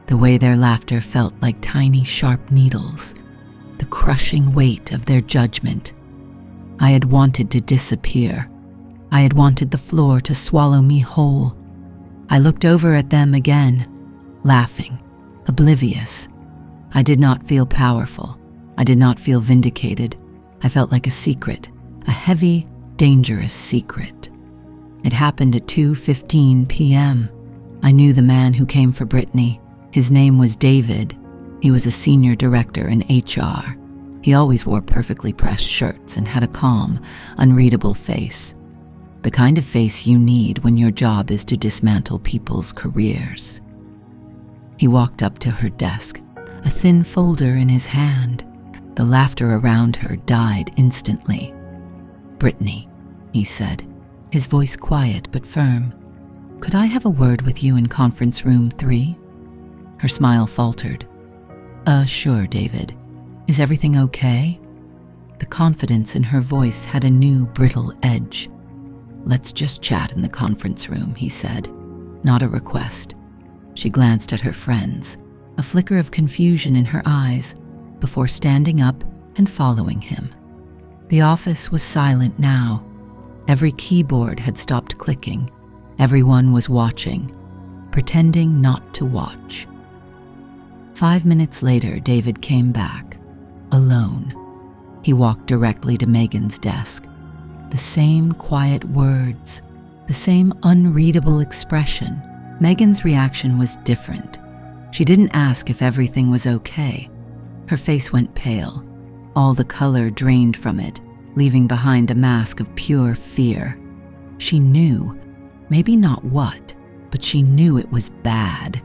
the way their laughter felt like tiny, sharp needles, the crushing weight of their judgment. I had wanted to disappear. I had wanted the floor to swallow me whole. I looked over at them again, laughing, oblivious. I did not feel powerful. I did not feel vindicated. I felt like a secret, a heavy, dangerous secret. It happened at 2:15 p.m. I knew the man who came for Brittany. His name was David. He was a senior director in HR. He always wore perfectly pressed shirts and had a calm, unreadable face. The kind of face you need when your job is to dismantle people's careers. He walked up to her desk, a thin folder in his hand. The laughter around her died instantly. "Brittany," he said, his voice quiet but firm. "Could I have a word with you in conference room 3? Her smile faltered. Sure, David. Is everything okay?" The confidence in her voice had a new, brittle edge. "Let's just chat in the conference room," he said, not a request. She glanced at her friends, a flicker of confusion in her eyes, before standing up and following him. The office was silent now. Every keyboard had stopped clicking. Everyone was watching, pretending not to watch. 5 minutes later, David came back, alone. He walked directly to Megan's desk. The same quiet words, the same unreadable expression. Megan's reaction was different. She didn't ask if everything was okay. Her face went pale. all the color drained from it, leaving behind a mask of pure fear. She knew, maybe not what, but she knew it was bad.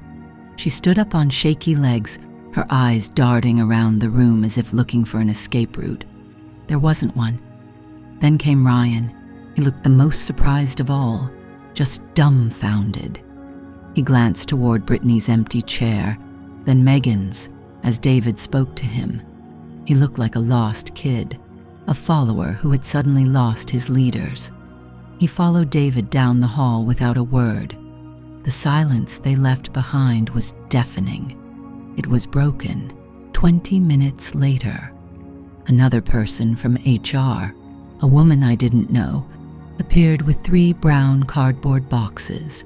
She stood up on shaky legs, her eyes darting around the room as if looking for an escape route. There wasn't one. Then came Ryan. He looked the most surprised of all, just dumbfounded. He glanced toward Brittany's empty chair, then Megan's, as David spoke to him. He looked like a lost kid, a follower who had suddenly lost his leaders. He followed David down the hall without a word. The silence they left behind was deafening. It was broken 20 minutes later. Another person from HR, a woman I didn't know, appeared with 3 brown cardboard boxes.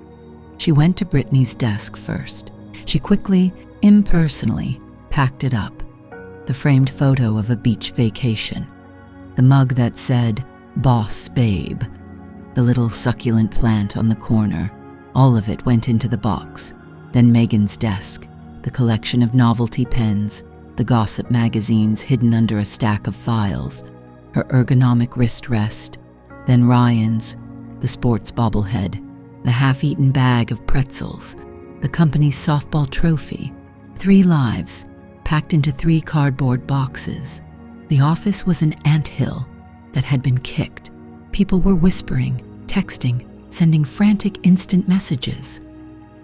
She went to Brittany's desk first. She quickly, impersonally, packed it up. The framed photo of a beach vacation, the mug that said, "Boss Babe," the little succulent plant on the corner, all of it went into the box. Then Megan's desk, the collection of novelty pens, the gossip magazines hidden under a stack of files, her ergonomic wrist rest, then Ryan's, the sports bobblehead, the half-eaten bag of pretzels, the company's softball trophy, 3 lives, packed into 3 cardboard boxes. The office was an anthill that had been kicked. People were whispering, texting, sending frantic instant messages.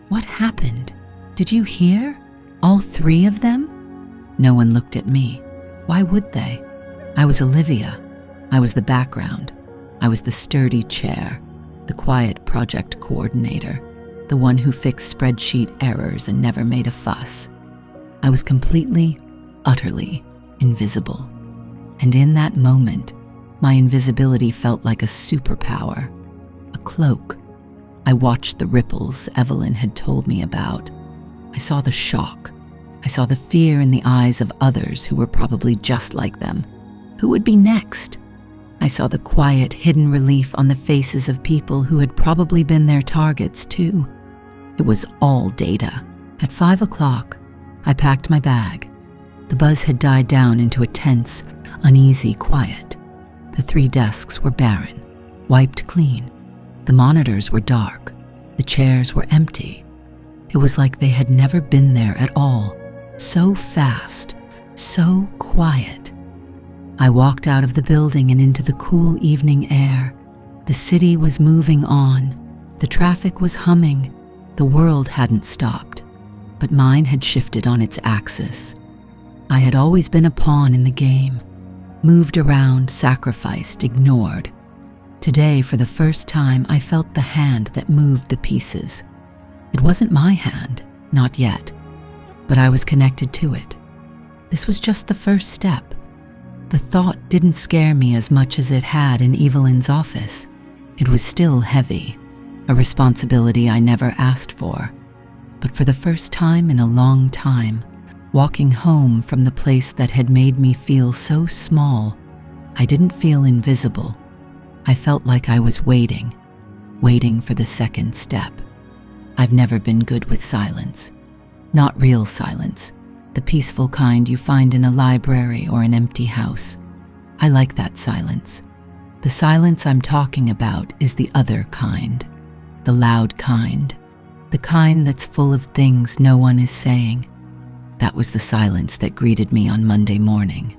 What happened? Did you hear? All 3 of them? No one looked at me. Why would they? I was Olivia. I was the background. I was the sturdy chair, the quiet project coordinator, the one who fixed spreadsheet errors and never made a fuss. I was completely, utterly invisible. And in that moment, my invisibility felt like a superpower, a cloak. I watched the ripples Evelyn had told me about. I saw the shock. I saw the fear in the eyes of others who were probably just like them. Who would be next? I saw the quiet, hidden relief on the faces of people who had probably been their targets too. It was all data. At 5 o'clock, I packed my bag. The buzz had died down into a tense, uneasy quiet. The 3 desks were barren, wiped clean. The monitors were dark. The chairs were empty. It was like they had never been there at all. So fast, so quiet. I walked out of the building and into the cool evening air. The city was moving on. The traffic was humming. The world hadn't stopped, but mine had shifted on its axis. I had always been a pawn in the game, moved around, sacrificed, ignored. Today, for the first time, I felt the hand that moved the pieces. It wasn't my hand, not yet, but I was connected to it. This was just the first step. The thought didn't scare me as much as it had in Evelyn's office. It was still heavy, a responsibility I never asked for. But for the first time in a long time, walking home from the place that had made me feel so small, I didn't feel invisible. I felt like I was waiting for the second step. I've never been good with silence. Not real silence, the peaceful kind you find in a library or an empty house. I like that silence. The silence I'm talking about is the other kind, the loud kind, the kind that's full of things no one is saying. That was the silence that greeted me on Monday morning.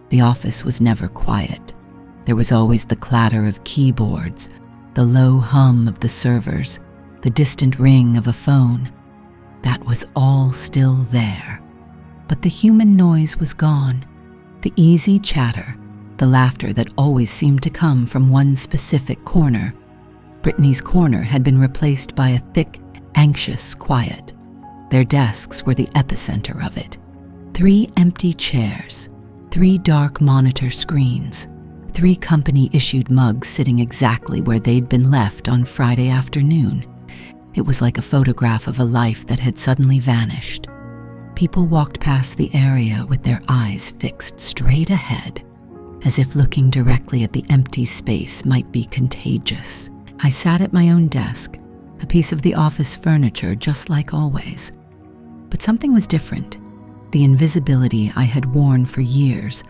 The office was never quiet. There was always the clatter of keyboards, the low hum of the servers, the distant ring of a phone. That was all still there. But the human noise was gone. The easy chatter, the laughter that always seemed to come from one specific corner. Brittany's corner had been replaced by a thick, anxious quiet. Their desks were the epicenter of it. 3 empty chairs, 3 dark monitor screens, 3 company-issued mugs sitting exactly where they'd been left on Friday afternoon. It was like a photograph of a life that had suddenly vanished. People walked past the area with their eyes fixed straight ahead, as if looking directly at the empty space might be contagious. I sat at my own desk, a piece of the office furniture just like always. But something was different. The invisibility I had worn for years,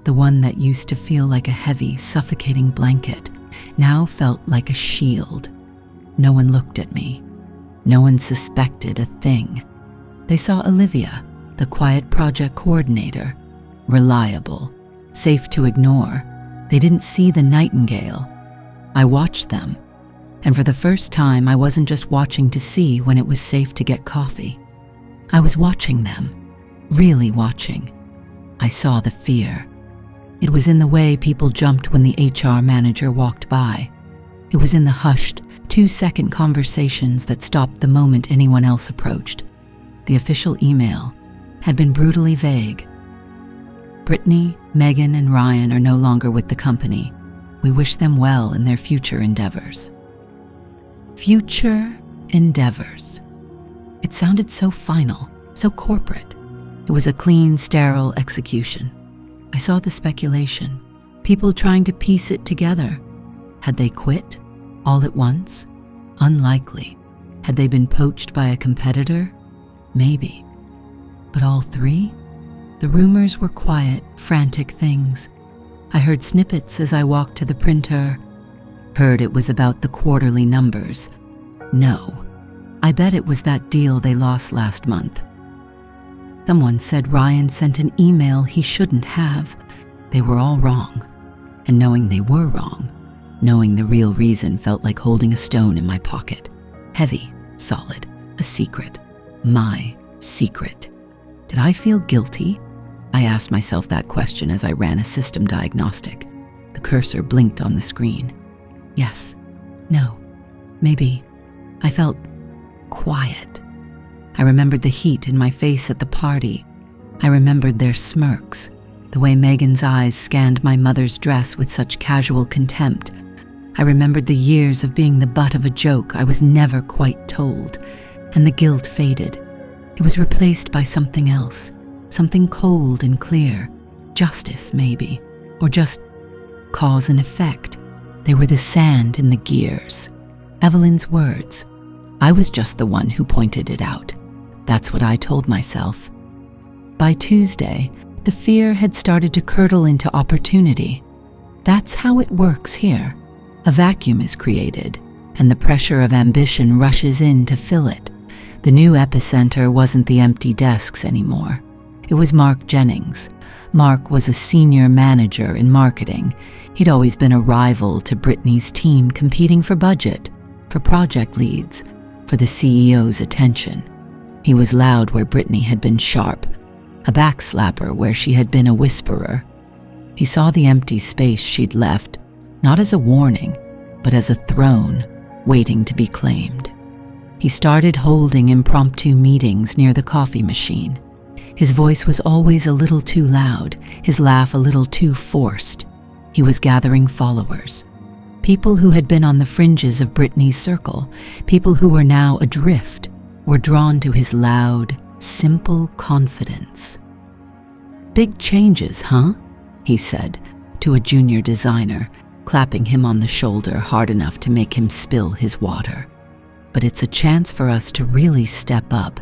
The one that used to feel like a heavy, suffocating blanket now felt like a shield. No one looked at me. No one suspected a thing. They saw Olivia, the quiet project coordinator, reliable, safe to ignore. They didn't see the nightingale. I watched them, and for the first time I wasn't just watching to see when it was safe to get coffee. I was watching them, really watching. I saw the fear. It was in the way people jumped when the HR manager walked by. It was in the hushed, 2-second conversations that stopped the moment anyone else approached. The official email had been brutally vague. Brittany, Megan, and Ryan are no longer with the company. We wish them well in their future endeavors. Future endeavors. It sounded so final, so corporate. It was a clean, sterile execution. I saw the speculation, people trying to piece it together. Had they quit all at once? Unlikely. Had they been poached by a competitor? Maybe. But all three? The rumors were quiet, frantic things. I heard snippets as I walked to the printer, heard it was about the quarterly numbers. No, I bet it was that deal they lost last month. Someone said Ryan sent an email he shouldn't have. They were all wrong. And knowing they were wrong, knowing the real reason felt like holding a stone in my pocket. Heavy, solid, a secret. My secret. Did I feel guilty? I asked myself that question as I ran a system diagnostic. The cursor blinked on the screen. Yes. No. Maybe. I felt quiet. I remembered the heat in my face at the party. I remembered their smirks, the way Megan's eyes scanned my mother's dress with such casual contempt. I remembered the years of being the butt of a joke I was never quite told, and the guilt faded. It was replaced by something else, something cold and clear, justice maybe, or just cause and effect. They were the sand in the gears. Evelyn's words. I was just the one who pointed it out. That's what I told myself. By Tuesday, the fear had started to curdle into opportunity. That's how it works here. A vacuum is created, and the pressure of ambition rushes in to fill it. The new epicenter wasn't the empty desks anymore. It was Mark Jennings. Mark was a senior manager in marketing. He'd always been a rival to Brittany's team, competing for budget, for project leads, for the CEO's attention. He was loud where Brittany had been sharp, a backslapper where she had been a whisperer. He saw the empty space she'd left, not as a warning, but as a throne waiting to be claimed. He started holding impromptu meetings near the coffee machine. His voice was always a little too loud, his laugh a little too forced. He was gathering followers. People who had been on the fringes of Brittany's circle, people who were now adrift, were drawn to his loud, simple confidence. "Big changes, huh?" he said to a junior designer, clapping him on the shoulder hard enough to make him spill his water. "But it's a chance for us to really step up,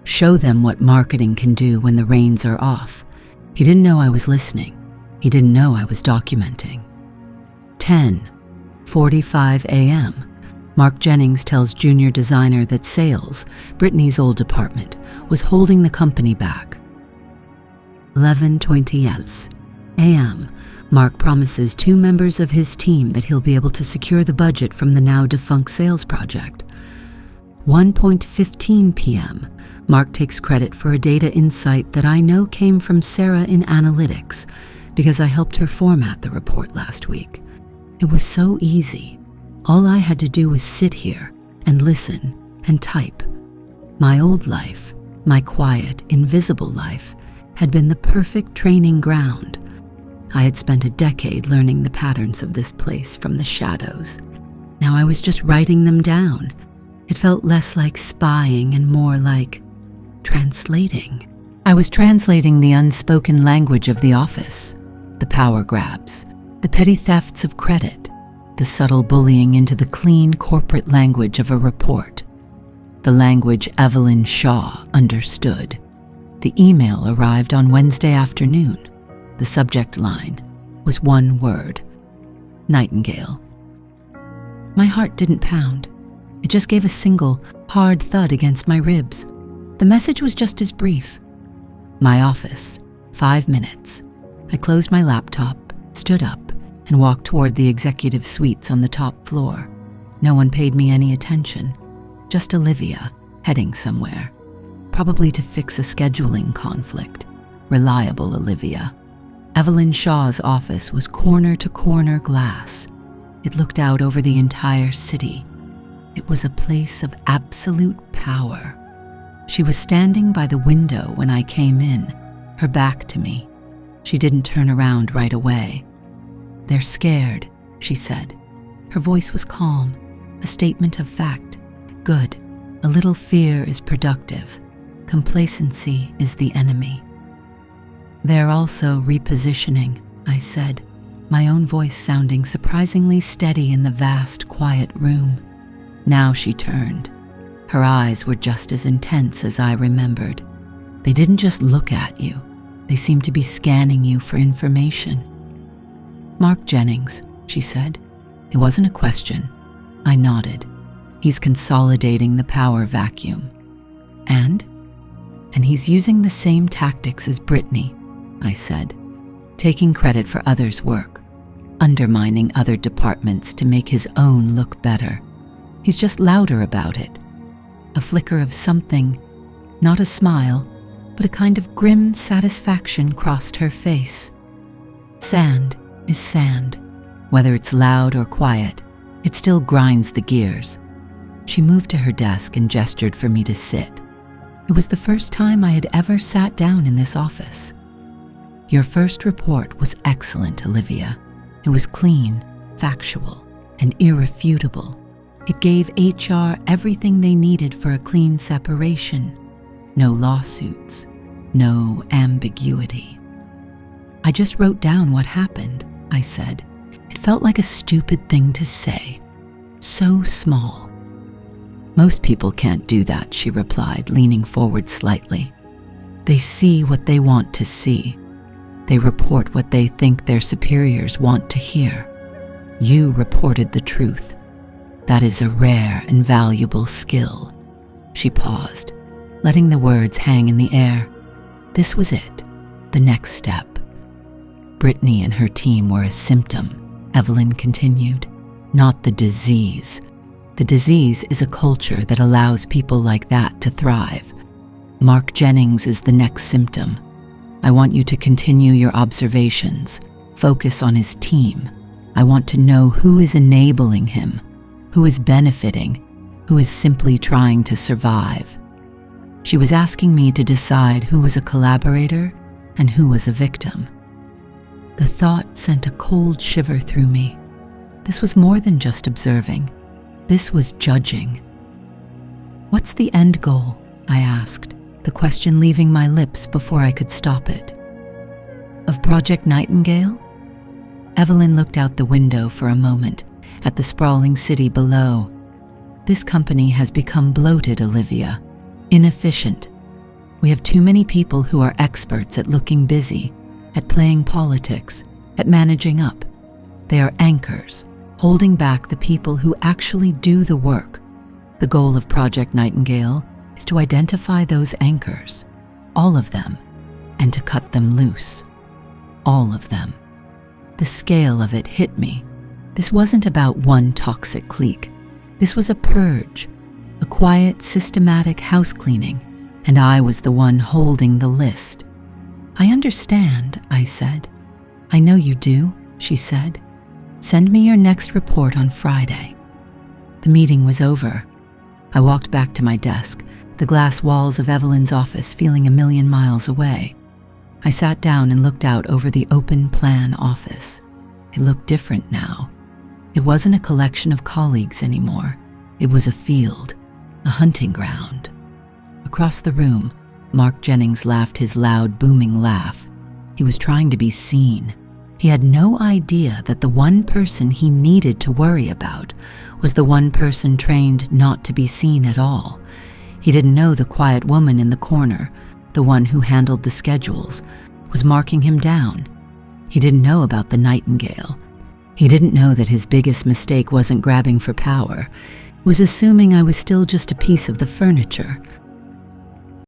show them what marketing can do when the reins are off." He didn't know I was listening. He didn't know I was documenting. 10:45 a.m. Mark Jennings tells junior designer that sales, Brittany's old department, was holding the company back. 11:20 a.m. Mark promises 2 members of his team that he'll be able to secure the budget from the now defunct sales project. 1:15 p.m. Mark takes credit for a data insight that I know came from Sarah in analytics because I helped her format the report last week. It was so easy. All I had to do was sit here and listen and type. My old life, my quiet, invisible life, had been the perfect training ground. I had spent a decade learning the patterns of this place from the shadows. Now I was just writing them down. It felt less like spying and more like translating. I was translating the unspoken language of the office, the power grabs, the petty thefts of credit, the subtle bullying into the clean corporate language of a report, the language Evelyn Shaw understood. The email arrived on Wednesday afternoon. The subject line was one word: Nightingale. My heart didn't pound. It just gave a single, hard thud against my ribs. The message was just as brief. My office, 5 minutes. I closed my laptop, stood up, and walked toward the executive suites on the top floor. No one paid me any attention. Just Olivia, heading somewhere. Probably to fix a scheduling conflict. Reliable Olivia. Evelyn Shaw's office was corner-to-corner glass. It looked out over the entire city. It was a place of absolute power. She was standing by the window when I came in, her back to me. She didn't turn around right away. "They're scared," she said. Her voice was calm, a statement of fact. "Good. A little fear is productive. Complacency is the enemy." "They're also repositioning," I said, my own voice sounding surprisingly steady in the vast, quiet room. Now she turned. Her eyes were just as intense as I remembered. They didn't just look at you. They seemed to be scanning you for information. "Mark Jennings," she said. It wasn't a question. I nodded. "He's consolidating the power vacuum. And he's using the same tactics as Brittany," I said, "taking credit for others' work, undermining other departments to make his own look better. He's just louder about it." A flicker of something, not a smile, but a kind of grim satisfaction crossed her face. Sand is sand. Whether it's loud or quiet, it still grinds the gears. She moved to her desk and gestured for me to sit. It was the first time I had ever sat down in this office. "Your first report was excellent, Olivia. It was clean, factual, and irrefutable. It gave HR everything they needed for a clean separation. No lawsuits, no ambiguity." "I just wrote down what happened," I said. It felt like a stupid thing to say. So small. "Most people can't do that," she replied, leaning forward slightly. "They see what they want to see. They report what they think their superiors want to hear. You reported the truth. That is a rare and valuable skill." She paused, letting the words hang in the air. This was it, the next step. "Brittany and her team were a symptom," Evelyn continued, "not the disease. The disease is a culture that allows people like that to thrive. Mark Jennings is the next symptom. I want you to continue your observations, focus on his team. I want to know who is enabling him, who is benefiting, who is simply trying to survive." She was asking me to decide who was a collaborator and who was a victim. The thought sent a cold shiver through me. This was more than just observing. This was judging. "What's the end goal?" I asked, the question leaving my lips before I could stop it. "Of Project Nightingale?" Evelyn looked out the window for a moment at the sprawling city below. "This company has become bloated, Olivia. Inefficient. We have too many people who are experts at looking busy, at playing politics, at managing up. They are anchors, holding back the people who actually do the work. The goal of Project Nightingale is to identify those anchors, all of them, and to cut them loose. All of them." The scale of it hit me. This wasn't about one toxic clique. This was a purge, a quiet, systematic house cleaning, and I was the one holding the list. "I understand," I said. "I know you do," she said. "Send me your next report on Friday." The meeting was over. I walked back to my desk, the glass walls of Evelyn's office feeling a million miles away. I sat down and looked out over the open plan office. It looked different now. It wasn't a collection of colleagues anymore. It was a field, a hunting ground. Across the room, Mark Jennings laughed his loud, booming laugh. He was trying to be seen. He had no idea that the one person he needed to worry about was the one person trained not to be seen at all. He didn't know the quiet woman in the corner, the one who handled the schedules, was marking him down, He didn't know about the nightingale. He didn't know that his biggest mistake wasn't grabbing for power, was assuming I was still just a piece of the furniture.